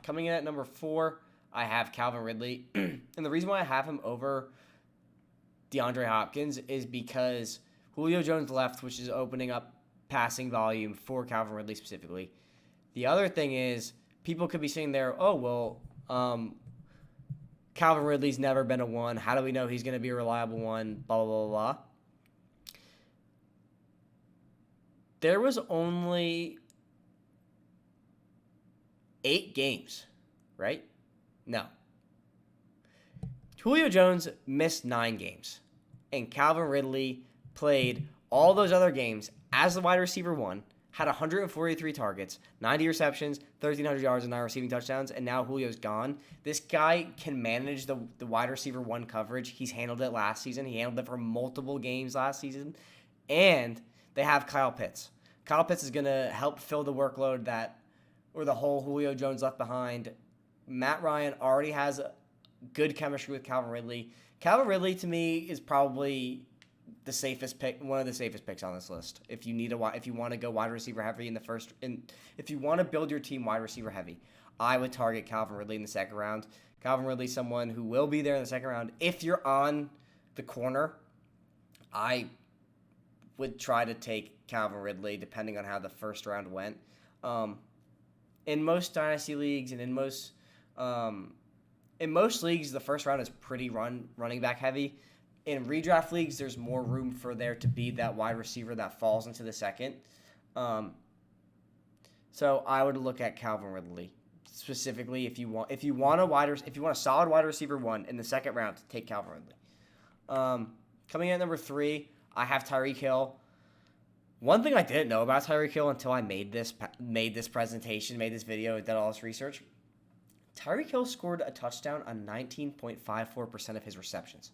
Speaker 1: Coming in at number 4, I have Calvin Ridley. And the reason why I have him over DeAndre Hopkins is because Julio Jones left, which is opening up passing volume for Calvin Ridley specifically. The other thing is, people could be saying there, oh, well, Calvin Ridley's never been a 1. How do we know he's going to be a reliable 1? Blah, blah, blah, blah. There was only 8 games, right? No. Julio Jones missed 9 games, and Calvin Ridley played all those other games as the wide receiver 1, had 143 targets, 90 receptions, 1,300 yards, and 9 receiving touchdowns, and now Julio's gone. This guy can manage the wide receiver 1 coverage. He's handled it last season. He handled it for multiple games last season. And they have Kyle Pitts. Kyle Pitts is going to help fill the workload or the hole Julio Jones left behind. Matt Ryan already has good chemistry with Calvin Ridley. Calvin Ridley, to me, is probably the safest pick, one of the safest picks on this list. If you want to go wide receiver heavy in the first, if you want to build your team wide receiver heavy, I would target Calvin Ridley in the second round. Calvin Ridley, someone who will be there in the second round. If you're on the corner, I would try to take Calvin Ridley depending on how the first round went. In most dynasty leagues and in most leagues, the first round is pretty running back heavy. In redraft leagues, there's more room for there to be that wide receiver that falls into the second. So I would look at Calvin Ridley specifically if you want a solid wide receiver 1 in the second round, take Calvin Ridley. Coming in at number 3, I have Tyreek Hill. One thing I didn't know about Tyreek Hill until I made this presentation, made this video, and did all this research. Tyreek Hill scored a touchdown on 19.54% of his receptions.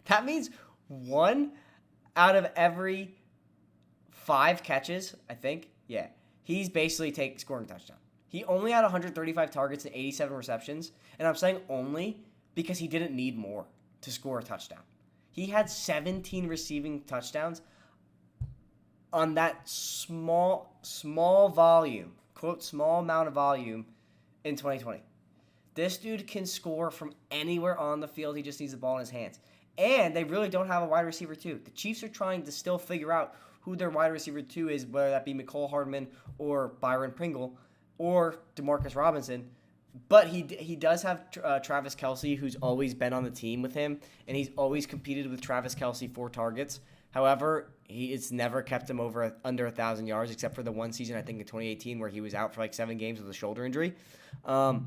Speaker 1: That means 1 out of every 5 catches, I think. Yeah, he's basically scoring a touchdown. He only had 135 targets and 87 receptions, and I'm saying only because he didn't need more to score a touchdown. He had 17 receiving touchdowns on that small volume, quote, small amount of volume in 2020. This dude can score from anywhere on the field. He just needs the ball in his hands. And they really don't have a wide receiver 2. The Chiefs are trying to still figure out who their wide receiver 2 is, whether that be McCole Hardman or Byron Pringle or Demarcus Robinson. But he does have Travis Kelce, who's always been on the team with him, and he's always competed with Travis Kelce for targets. However, it's never kept him under 1,000 yards, except for the one season, I think in 2018, where he was out for like 7 games with a shoulder injury. So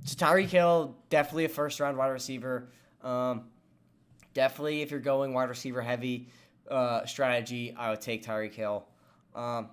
Speaker 1: Tyreek Hill, definitely a first-round wide receiver. Definitely, if you're going wide receiver heavy strategy, I would take Tyreek Hill. And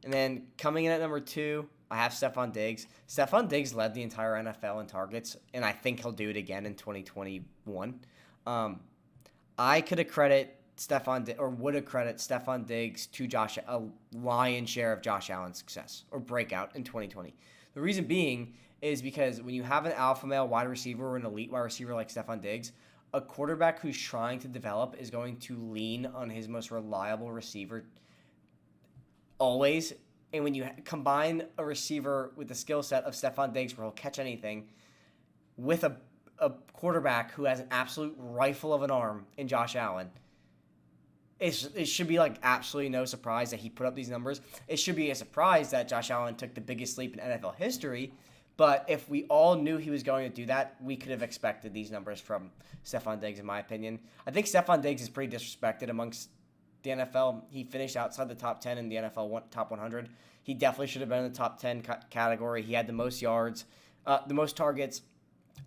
Speaker 1: then coming in at number 2, I have Stefon Diggs. Stefon Diggs led the entire NFL in targets, and I think he'll do it again in 2021. I could have credit would have credit Stefon Diggs to a lion's share of Josh Allen's success or breakout in 2020. The reason being is because when you have an alpha male wide receiver or an elite wide receiver like Stefon Diggs, a quarterback who's trying to develop is going to lean on his most reliable receiver always. And when you combine a receiver with the skill set of Stefon Diggs where he'll catch anything with a quarterback who has an absolute rifle of an arm in Josh Allen, it should be like absolutely no surprise that he put up these numbers. It should be a surprise that Josh Allen took the biggest leap in NFL history. But if we all knew he was going to do that, we could have expected these numbers from Stefon Diggs, in my opinion. I think Stefon Diggs is pretty disrespected amongst the NFL. He finished outside the top 10 in the NFL top 100. He definitely should have been in the top 10 category. He had the most yards, the most targets.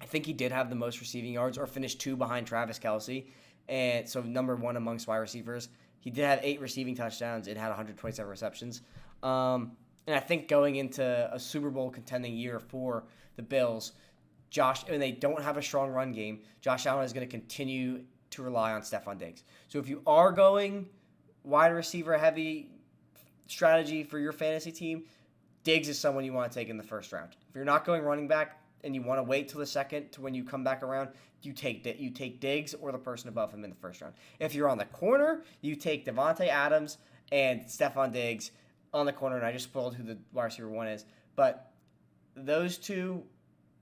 Speaker 1: I think he did have the most receiving yards, or finished 2 behind Travis Kelce. And so number 1 amongst wide receivers. He did have 8 receiving touchdowns and had 127 receptions. And I think going into a Super Bowl contending year for the Bills, and they don't have a strong run game, Josh Allen is going to continue to rely on Stefon Diggs. So if you are going wide receiver heavy strategy for your fantasy team, Diggs is someone you want to take in the first round. If you're not going running back and you want to wait till the second to when you come back around, you take Diggs or the person above him in the first round. If you're on the corner, you take Devonta Adams and Stefon Diggs on the corner, and I just spoiled who the wide receiver 1 is. But those two,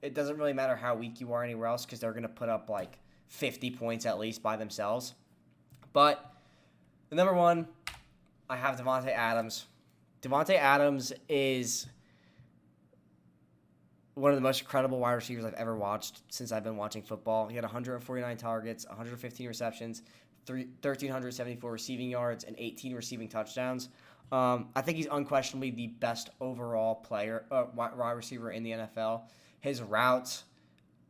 Speaker 1: it doesn't really matter how weak you are anywhere else because they're going to put up like 50 points at least by themselves. But the number 1, I have Devonta Adams. Devonta Adams is one of the most incredible wide receivers I've ever watched since I've been watching football. He had 149 targets, 115 receptions, 1,374 receiving yards, and 18 receiving touchdowns. I think he's unquestionably the best overall wide receiver in the NFL. His routes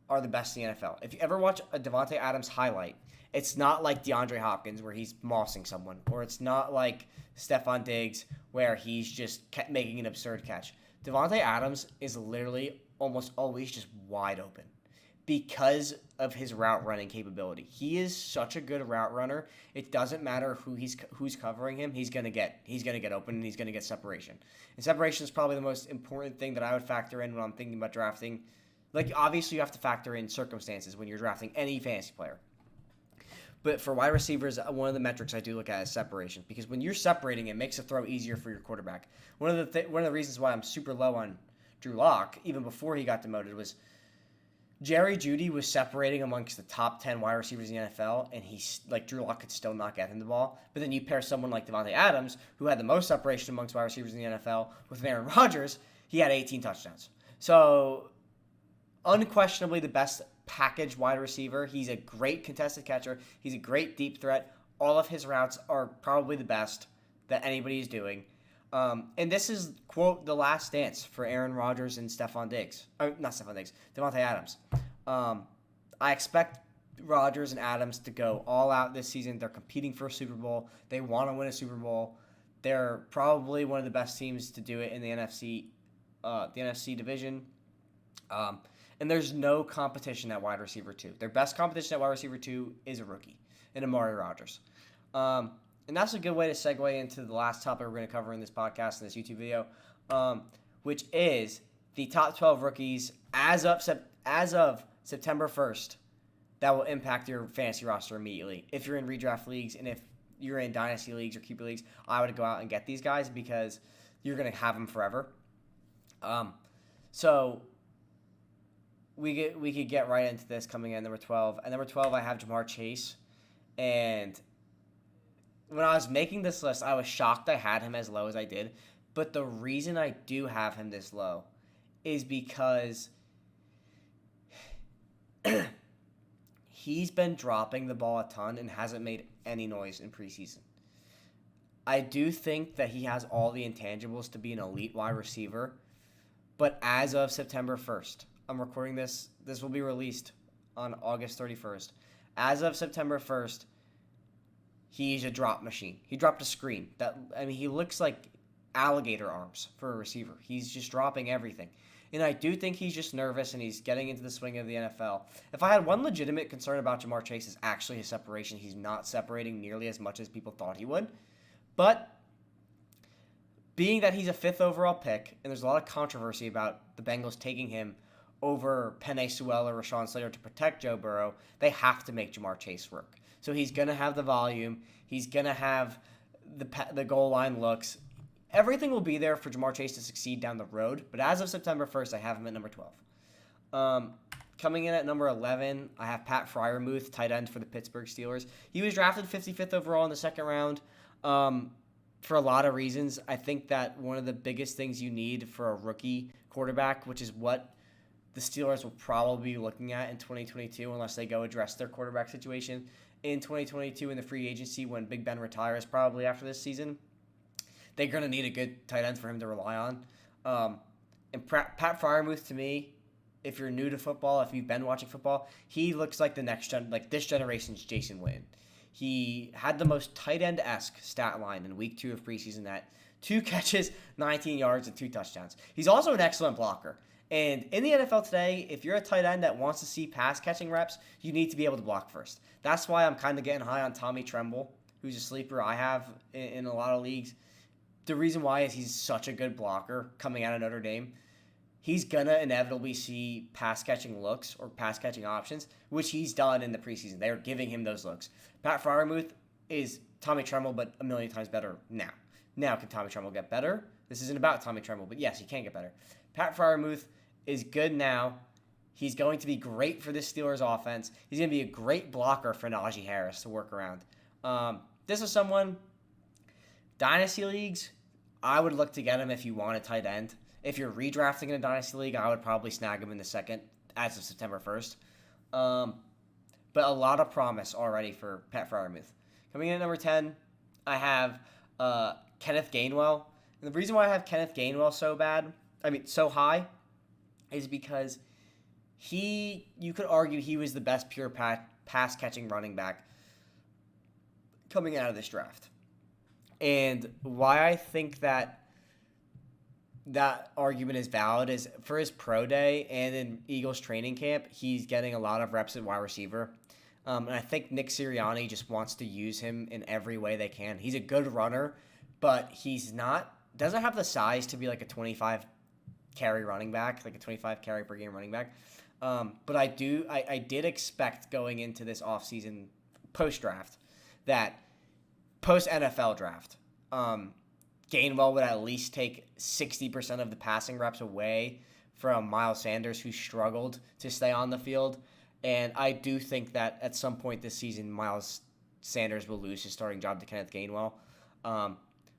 Speaker 1: are the best in the NFL. If you ever watch a Devonta Adams highlight, it's not like DeAndre Hopkins where he's mossing someone, or it's not like Stefon Diggs where he's just making an absurd catch. Devonta Adams is literally almost always just wide open because of his route running capability. He is such a good route runner. It doesn't matter who's covering him. He's gonna get open and he's gonna get separation. And separation is probably the most important thing that I would factor in when I'm thinking about drafting. Like, obviously you have to factor in circumstances when you're drafting any fantasy player. But for wide receivers, one of the metrics I do look at is separation, because when you're separating, it makes a throw easier for your quarterback. One of the reasons why I'm super low on Drew Lock, even before he got demoted, was Jerry Jeudy was separating amongst the top 10 wide receivers in the NFL, and Drew Lock could still not get him the ball. But then you pair someone like Davante Adams, who had the most separation amongst wide receivers in the NFL, with Aaron Rodgers, he had 18 touchdowns. So, unquestionably the best package wide receiver. He's a great contested catcher. He's a great deep threat. All of his routes are probably the best that anybody is doing. And this is, quote, the last dance for Aaron Rodgers and Stefon Diggs. Not Stefon Diggs, Davante Adams. I expect Rodgers and Adams to go all out this season. They're competing for a Super Bowl. They want to win a Super Bowl. They're probably one of the best teams to do it in the NFC division. And there's no competition at wide receiver 2. Their best competition at wide receiver 2 is a rookie, in Amari Rodgers. And that's a good way to segue into the last topic we're going to cover in this podcast and this YouTube video, which is the top 12 rookies as of September 1st that will impact your fantasy roster immediately. If you're in redraft leagues and if you're in dynasty leagues or keeper leagues, I would go out and get these guys because you're going to have them forever. So we could get right into this coming in number 12. At number 12, I have Jamar Chase. And when I was making this list, I was shocked I had him as low as I did. But the reason I do have him this low is because he's been dropping the ball a ton and hasn't made any noise in preseason. I do think that he has all the intangibles to be an elite wide receiver. But as of September 1st, I'm recording this. This will be released on August 31st. As of September 1st, he's a drop machine. He dropped a screen. He looks like alligator arms for a receiver. He's just dropping everything. And I do think he's just nervous and he's getting into the swing of the NFL. If I had one legitimate concern about Jamar Chase, is actually his separation. He's not separating nearly as much as people thought he would. But being that he's a 5th overall pick, and there's a lot of controversy about the Bengals taking him over Penei Sewell or Rashawn Slater to protect Joe Burrow, they have to make Jamar Chase work. So he's going to have the volume. He's going to have the goal line looks. Everything will be there for Jamar Chase to succeed down the road. But as of September 1st, I have him at number 12. Coming in at number 11, I have Pat Freiermuth, tight end for the Pittsburgh Steelers. He was drafted 55th overall in the second round for a lot of reasons. I think that one of the biggest things you need for a rookie quarterback, which is what the Steelers will probably be looking at in 2022 unless they go address their quarterback situation in 2022 in the free agency when Big Ben retires probably after this season. They're going to need a good tight end for him to rely on. And Pat Freiermuth, to me, if you're new to football, if you've been watching football, he looks like this generation's Jason Witten. He had the most tight end-esque stat line in week 2 of preseason at 2 catches, 19 yards, and 2 touchdowns. He's also an excellent blocker. And in the NFL today, if you're a tight end that wants to see pass catching reps, you need to be able to block first. That's why I'm kind of getting high on Tommy Tremble, who's a sleeper I have in a lot of leagues. The reason why is he's such a good blocker coming out of Notre Dame. He's going to inevitably see pass-catching looks or pass-catching options, which he's done in the preseason. They're giving him those looks. Pat Freiermuth is Tommy Tremble, but a million times better now. Now, can Tommy Tremble get better? This isn't about Tommy Tremble, but yes, he can get better. Pat Freiermuth is good now. He's going to be great for this Steelers offense. He's going to be a great blocker for Najee Harris to work around. This is someone, Dynasty Leagues, I would look to get him if you want a tight end. If you're redrafting in a Dynasty League, I would probably snag him in the second as of September 1st. But a lot of promise already for Pat Freiermuth. Coming in at number 10, I have Kenneth Gainwell. And the reason why I have Kenneth Gainwell so high, is because you could argue he was the best pure pass-catching running back coming out of this draft. And why I think that argument is valid is for his pro day and in Eagles training camp, he's getting a lot of reps at wide receiver. And I think Nick Sirianni just wants to use him in every way they can. He's a good runner, but doesn't have the size to be like a 25 carry running back, like a 25 carry per game running back. But I did expect going into this offseason post-draft that post-NFL draft, Gainwell would at least take 60% of the passing reps away from Miles Sanders, who struggled to stay on the field. And I do think that at some point this season, Miles Sanders will lose his starting job to Kenneth Gainwell.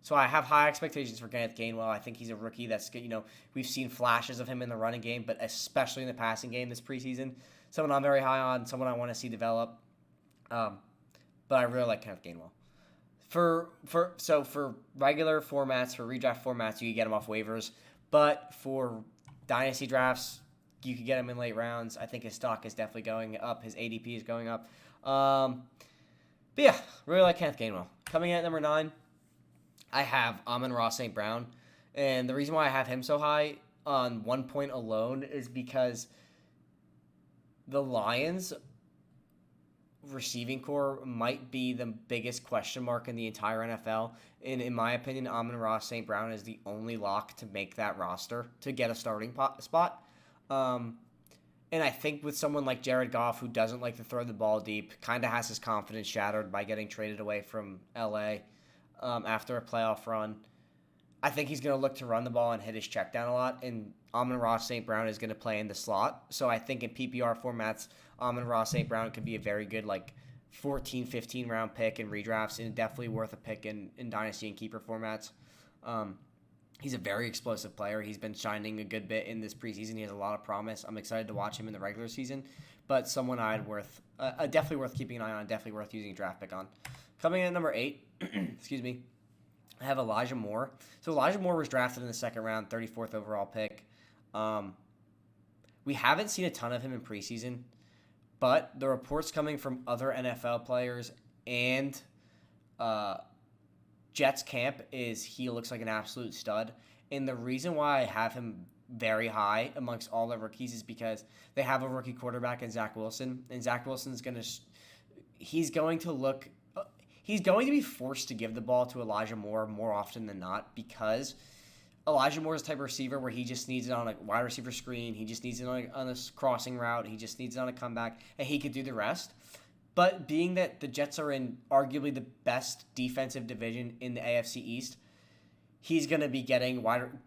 Speaker 1: So I have high expectations for Kenneth Gainwell. I think he's a rookie that's, we've seen flashes of him in the running game, but especially in the passing game this preseason. Someone I'm very high on, someone I want to see develop. But I really like Kenneth Gainwell. For regular formats, for redraft formats, you can get him off waivers. But for dynasty drafts, you could get him in late rounds. I think his stock is definitely going up. His ADP is going up. But yeah, really like Kenneth Gainwell. Coming in at number 9, I have Amon-Ra St. Brown. And the reason why I have him so high on 1 point alone is because the Lions receiving core might be the biggest question mark in the entire NFL. And in my opinion, Amon-Ra St. Brown is the only lock to make that roster, to get a starting spot. And I think with someone like Jared Goff, who doesn't like to throw the ball deep, kind of has his confidence shattered by getting traded away from LA after a playoff run, I think he's going to look to run the ball and hit his check down a lot. And Amon-Ra St. Brown is going to play in the slot. So I think in PPR formats, Amon-Ra St. Brown could be a very good 14, 15 round pick in redrafts, and definitely worth a pick in dynasty and keeper formats. He's a very explosive player. He's been shining a good bit in this preseason. He has a lot of promise. I'm excited to watch him in the regular season, but someone definitely worth keeping an eye on, definitely worth using a draft pick on. Coming in at number 8, excuse me, I have Elijah Moore. So Elijah Moore was drafted in the second round, 34th overall pick. We haven't seen a ton of him in preseason, but the reports coming from other NFL players and Jets camp is he looks like an absolute stud. And the reason why I have him very high amongst all the rookies is because they have a rookie quarterback in Zach Wilson, and Zach Wilson's he's going to be forced to give the ball to Elijah Moore more often than not, because Elijah Moore is the type of receiver where he just needs it on a wide receiver screen, he just needs it on a crossing route, he just needs it on a comeback, and he could do the rest. But being that the Jets are in arguably the best defensive division in the AFC East, he's going to be getting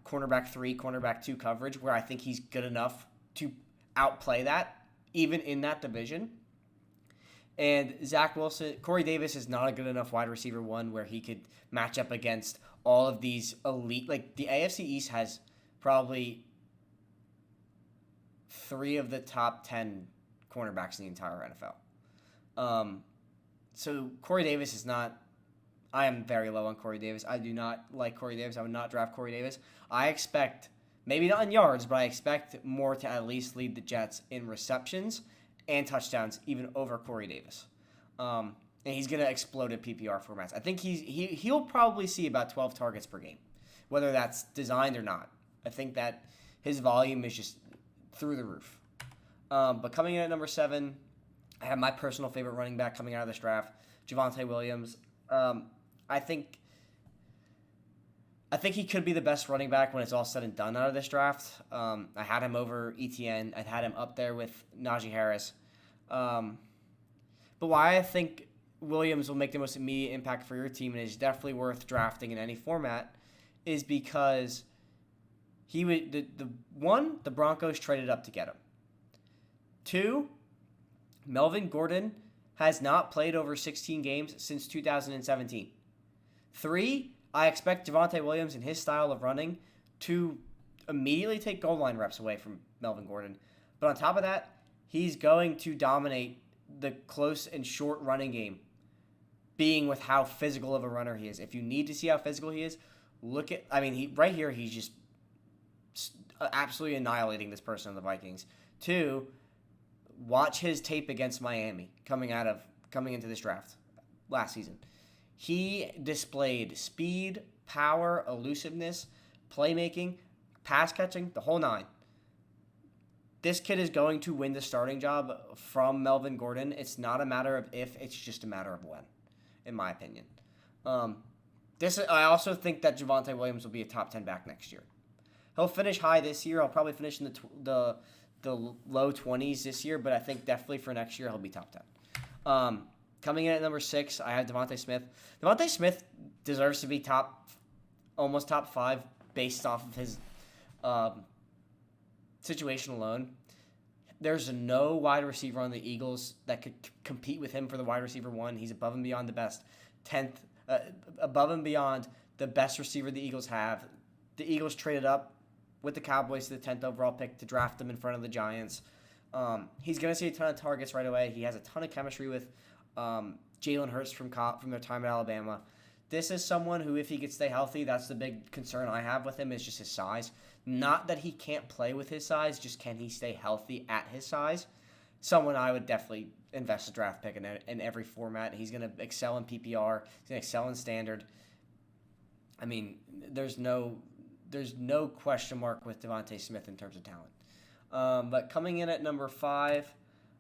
Speaker 1: cornerback 3, cornerback 2 coverage, where I think he's good enough to outplay that, even in that division. And Zach Wilson, Corey Davis is not a good enough wide receiver 1 where he could match up against all of these elite. Like, the AFC East has probably 3 of the top 10 cornerbacks in the entire NFL. So Corey Davis is not. I am very low on Corey Davis. I do not like Corey Davis. I would not draft Corey Davis. I expect, maybe not in yards, but I expect Moore to at least lead the Jets in receptions and touchdowns, even over Corey Davis. And he's going to explode in PPR formats. I think he'll probably see about 12 targets per game, whether that's designed or not. I think that his volume is just through the roof. But coming in at number 7, I have my personal favorite running back coming out of this draft, Devonta Williams. I think he could be the best running back when it's all said and done out of this draft. I had him over ETN. I had him up there with Najee Harris. But why I think Williams will make the most immediate impact for your team and is definitely worth drafting in any format is because the Broncos traded up to get him. 2, Melvin Gordon has not played over 16 games since 2017. 3, I expect Devonta Williams and his style of running to immediately take goal line reps away from Melvin Gordon. But on top of that, he's going to dominate the close and short running game, being with how physical of a runner he is. If you need to see how physical he is, right here, he's just absolutely annihilating this person on the Vikings. 2, watch his tape against Miami coming into this draft last season. He displayed speed, power, elusiveness, playmaking, pass catching, the whole 9. This kid is going to win the starting job from Melvin Gordon. It's not a matter of if, it's just a matter of when, in my opinion. I also think that Devonta Williams will be a top 10 back next year. He'll finish high this year. He'll probably finish in the low 20s this year, but I think definitely for next year he'll be top 10. Coming in at number 6, I have Devonta Smith. Devonta Smith deserves to be almost top 5 based off of his situation alone. There's no wide receiver on the Eagles that could compete with him for the wide receiver 1. He's above and beyond the best above and beyond the best receiver the Eagles have. The Eagles traded up with the Cowboys to the 10th overall pick to draft him in front of the Giants. He's going to see a ton of targets right away. He has a ton of chemistry with Jalen Hurts from their time at Alabama. This is someone who, if he could stay healthy, that's the big concern I have with him, is just his size. Not that he can't play with his size, just can he stay healthy at his size? Someone I would definitely invest a draft pick in every format. He's going to excel in PPR. He's going to excel in standard. I mean, there's no question mark with Devonta Smith in terms of talent. But coming in at number 5,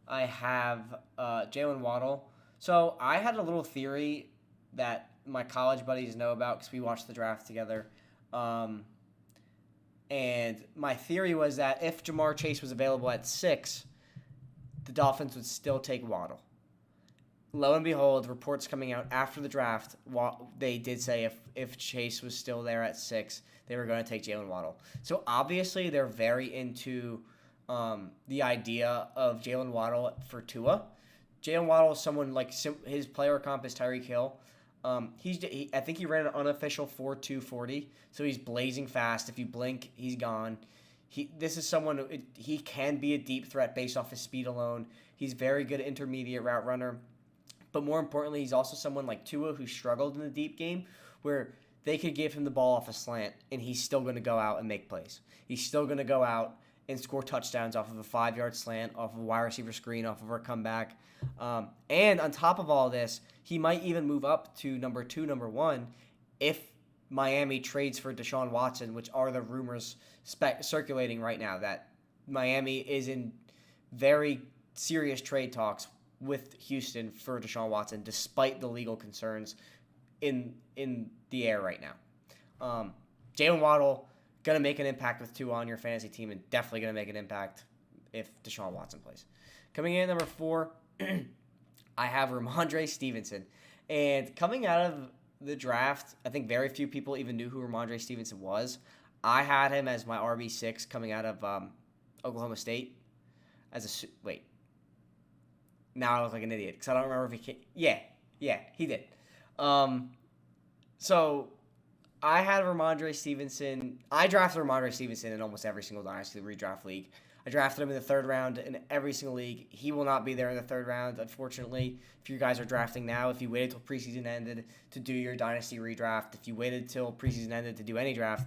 Speaker 1: I have Jaylen Waddle. So I had a little theory that my college buddies know about because we watched the draft together. And my theory was that if Jamar Chase was available at 6, the Dolphins would still take Waddle. Lo and behold, reports coming out after the draft, they did say if Chase was still there at 6, they were going to take Jaylen Waddle. So obviously they're very into the idea of Jaylen Waddle for Tua. Jaylen Waddle is someone like his player comp is Tyreek Hill. I think he ran an unofficial 4.240, so he's blazing fast. If you blink, he's gone. This is someone he can be a deep threat based off his speed alone. He's very good intermediate route runner. But more importantly, he's also someone like Tua who struggled in the deep game where they could give him the ball off a slant and he's still going to go out and make plays. He's still going to go out and score touchdowns off of a 5-yard slant, off of a wide receiver screen, off of a comeback. And on top of all this, he might even move up to number 2, number 1 if Miami trades for Deshaun Watson, which are the rumors circulating right now, that Miami is in very serious trade talks with Houston for Deshaun Watson, despite the legal concerns in the air right now. Jaylen Waddle going to make an impact with Tua on your fantasy team, and definitely going to make an impact if Deshaun Watson plays. Coming in at number 4, I have Ramondre Stevenson. And coming out of the draft, I think very few people even knew who Ramondre Stevenson was. I had him as my RB6 coming out of Oklahoma State. Wait. Now I look like an idiot because I don't remember if he came. Yeah, he did. So I had Ramondre Stevenson. I drafted Ramondre Stevenson in almost every single Dynasty redraft league. I drafted him in the 3rd round in every single league. He will not be there in the 3rd round, unfortunately. If you guys are drafting now, if you waited till preseason ended to do your Dynasty redraft, if you waited till preseason ended to do any draft,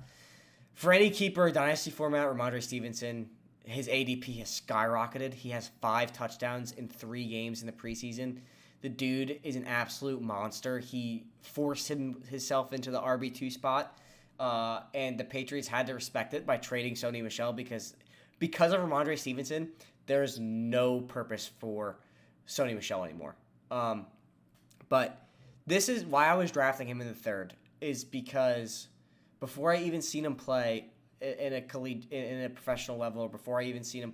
Speaker 1: for any keeper Dynasty format, Ramondre Stevenson, his ADP has skyrocketed. He has 5 touchdowns in 3 games in the preseason. The dude is an absolute monster. He forced himself into the RB2 spot, and the Patriots had to respect it by trading Sony Michel because of Ramondre Stevenson, there's no purpose for Sony Michel anymore. But this is why I was drafting him in the 3rd, is because before I even seen him play in a professional level, or before I even seen him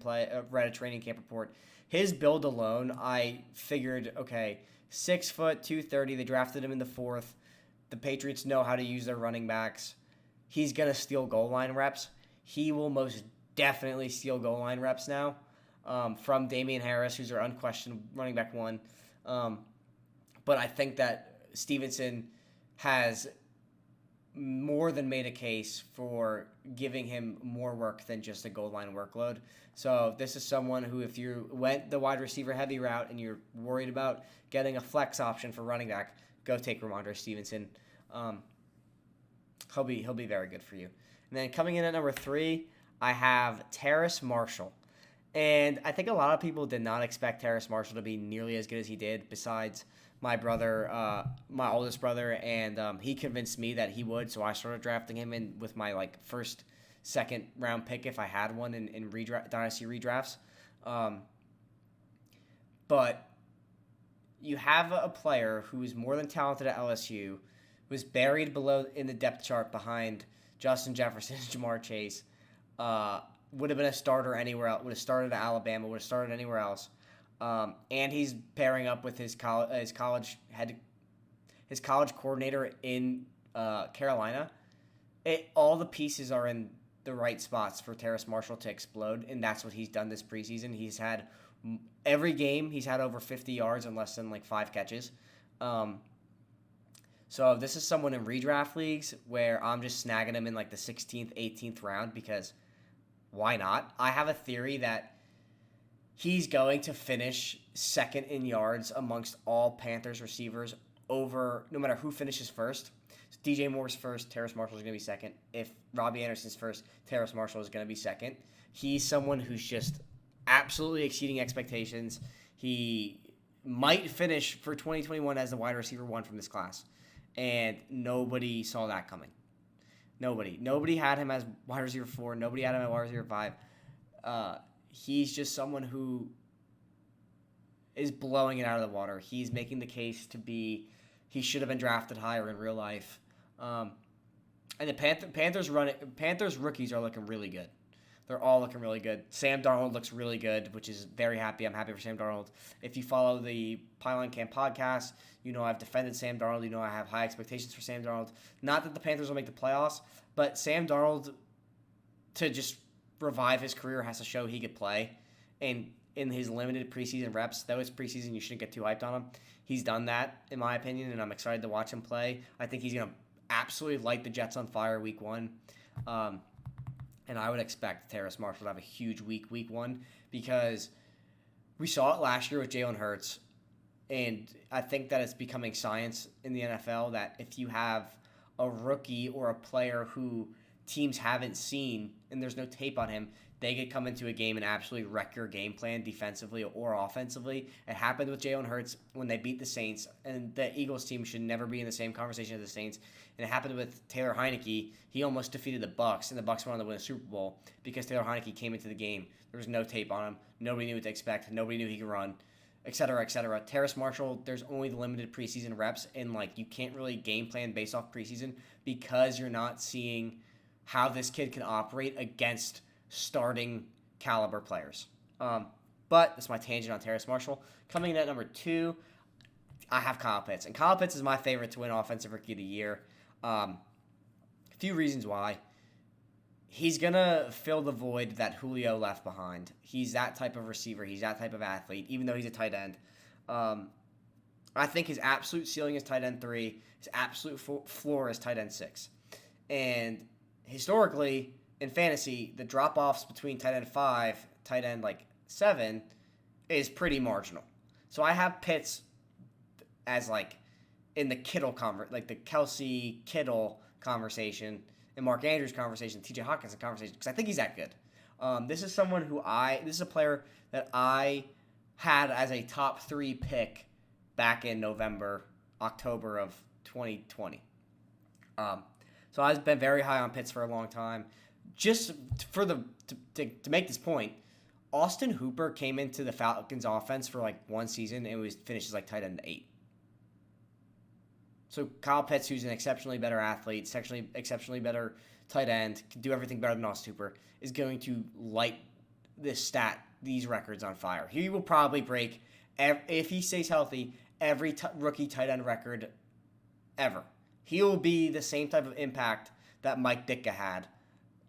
Speaker 1: read a training camp report, his build alone, I figured, okay, 6 foot, 230. They drafted him in the 4th. The Patriots know how to use their running backs. He's gonna steal goal line reps. He will most definitely steal goal line reps now from Damian Harris, who's our unquestioned running back 1. But I think that Stevenson has more than made a case for giving him more work than just a goal line workload. So this is someone who, if you went the wide receiver heavy route and you're worried about getting a flex option for running back, go take Ramondre Stevenson. He'll be very good for you. And then coming in at number 3, I have Terrace Marshall. And I think a lot of people did not expect Terrace Marshall to be nearly as good as he did, besides my brother, my oldest brother, and he convinced me that he would, so I started drafting him in with my first, second round pick if I had one in Dynasty redrafts. But you have a player who is more than talented at LSU, was buried below in the depth chart behind Justin Jefferson and Jamar Chase, would have been a starter anywhere else, would have started at Alabama, would have started anywhere else. And he's pairing up with his college coordinator in Carolina. All the pieces are in the right spots for Terrace Marshall to explode, and that's what he's done this preseason. He's had every game he's had over 50 yards and less than 5 catches. So this is someone in redraft leagues where I'm just snagging him in the 16th, 18th round because why not? I have a theory that he's going to finish second in yards amongst all Panthers receivers no matter who finishes first. So DJ Moore's first, Terrace Marshall is going to be second. If Robbie Anderson's first, Terrace Marshall is going to be second. He's someone who's just absolutely exceeding expectations. He might finish for 2021 as the wide receiver 1 from this class. And nobody saw that coming. Nobody had him as wide receiver 4. Nobody had him at wide receiver 5. He's just someone who is blowing it out of the water. He's making the case he should have been drafted higher in real life. And the Panthers rookies are looking really good. They're all looking really good. Sam Darnold looks really good, which is very happy. I'm happy for Sam Darnold. If you follow the Pylon Camp podcast, you know I've defended Sam Darnold. You know I have high expectations for Sam Darnold. Not that the Panthers will make the playoffs, but Sam Darnold, to just revive his career, has to show he could play. And in his limited preseason reps, though it's preseason, you shouldn't get too hyped on him. He's done that, in my opinion, and I'm excited to watch him play. I think he's going to absolutely light the Jets on fire week 1. And I would expect Terrace Marshall to have a huge week 1, because we saw it last year with Jalen Hurts, and I think that it's becoming science in the NFL that if you have a rookie or a player who teams haven't seen and there's no tape on him, they could come into a game and absolutely wreck your game plan defensively or offensively. It happened with Jalen Hurts when they beat the Saints, and the Eagles team should never be in the same conversation as the Saints. And it happened with Taylor Heineke. He almost defeated the Bucs, and the Bucs went on to win a Super Bowl because Taylor Heineke came into the game. There was no tape on him. Nobody knew what to expect. Nobody knew he could run, et cetera, et cetera. Terrace Marshall, there's only limited preseason reps, and you can't really game plan based off preseason because you're not seeing how this kid can operate against starting caliber players. But that's my tangent on Terrace Marshall. Coming in at number 2, I have Kyle Pitts. And Kyle Pitts is my favorite to win Offensive Rookie of the Year. A few reasons why. He's going to fill the void that Julio left behind. He's that type of receiver. He's that type of athlete, even though he's a tight end. I think his absolute ceiling is tight end 3. His absolute floor is tight end 6. And historically, in fantasy, the drop-offs between tight end 5, tight end 7 is pretty marginal. So I have Pitts as in the Kittle the Kelsey Kittle conversation and Mark Andrews conversation, TJ Hawkinson conversation, because I think he's that good. This is a player that I had as a top 3 pick back in October of 2020. So I've been very high on Pitts for a long time. Just for to make this point, Austin Hooper came into the Falcons offense for one season and finished as tight end 8. So Kyle Pitts, who's an exceptionally better athlete, exceptionally better tight end, can do everything better than Austin Hooper, is going to light these records on fire. He will probably break, if he stays healthy, every rookie tight end record ever. He will be the same type of impact that Mike Ditka had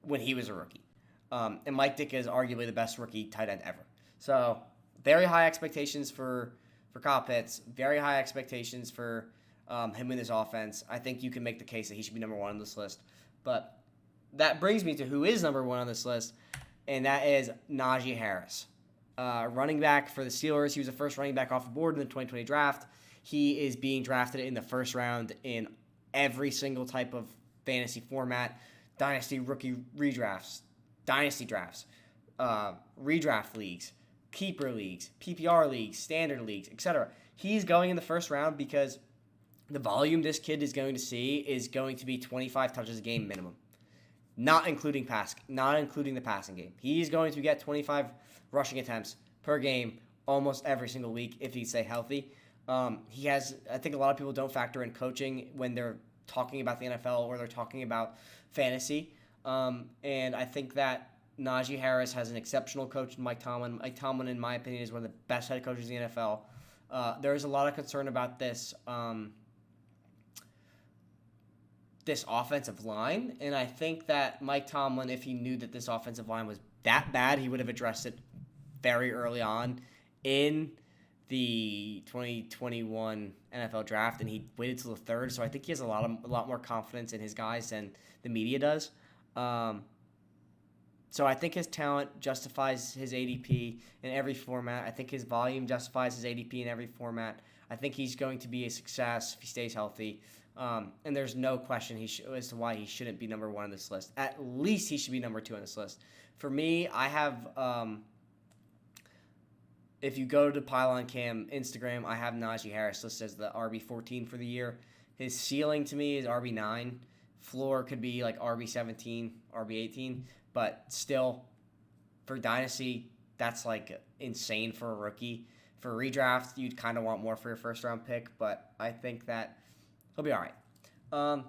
Speaker 1: when he was a rookie. And Mike Ditka is arguably the best rookie tight end ever. So very high expectations for Kyle Pitts. Very high expectations for him in this offense. I think you can make the case that he should be number 1 on this list. But that brings me to who is number 1 on this list, and that is Najee Harris. Running back for the Steelers. He was the first running back off the board in the 2020 draft. He is being drafted in the first round in every single type of fantasy format. Dynasty rookie redrafts, dynasty drafts, redraft leagues, keeper leagues, PPR leagues, standard leagues, etc. He's going in the first round because the volume this kid is going to see is going to be 25 touches a game minimum, not including the passing game. He's going to get 25 rushing attempts per game almost every single week if he stay healthy. He has, I think a lot of people don't factor in coaching when they're talking about the NFL or they're talking about fantasy. And I think that Najee Harris has an exceptional coach in Mike Tomlin. Mike Tomlin, in my opinion, is one of the best head coaches in the NFL. There is a lot of concern about this offensive line, and I think that Mike Tomlin, if he knew that this offensive line was that bad, he would have addressed it very early on in the 2021 NFL draft, and he waited till the 3rd. So I think he has a lot more confidence in his guys than the media does. So I think his talent justifies his ADP in every format. I think his volume justifies his ADP in every format. I think he's going to be a success if he stays healthy. And there's no question as to why he shouldn't be number 1 on this list. At least he should be number 2 on this list. For me, I have, if you go to Pylon Cam Instagram, I have Najee Harris listed as the RB14 for the year. His ceiling to me is RB9. Floor could be RB17, RB18. But still, for Dynasty, that's insane for a rookie. For redraft, you'd kind of want more for your first-round pick, but I think that he'll be all right. But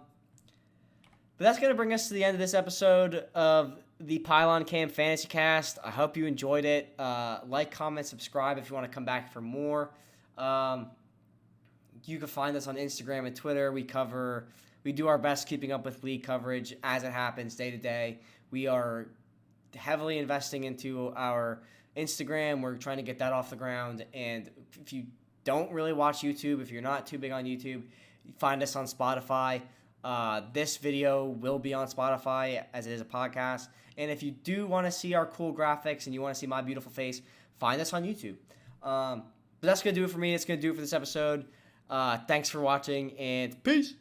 Speaker 1: that's going to bring us to the end of this episode of the Pylon Cam Fantasycast. I hope you enjoyed it. Like, comment, subscribe if you want to come back for more. You can find us on Instagram and Twitter. We do our best keeping up with league coverage as it happens day to day. We are heavily investing into our Instagram. We're trying to get that off the ground. And if you don't really watch YouTube, if you're not too big on YouTube, find us on Spotify. This video will be on Spotify as it is a podcast. And if you do want to see our cool graphics and you want to see my beautiful face, find us on YouTube. But that's going to do it for me. That's going to do it for this episode. Thanks for watching, and peace.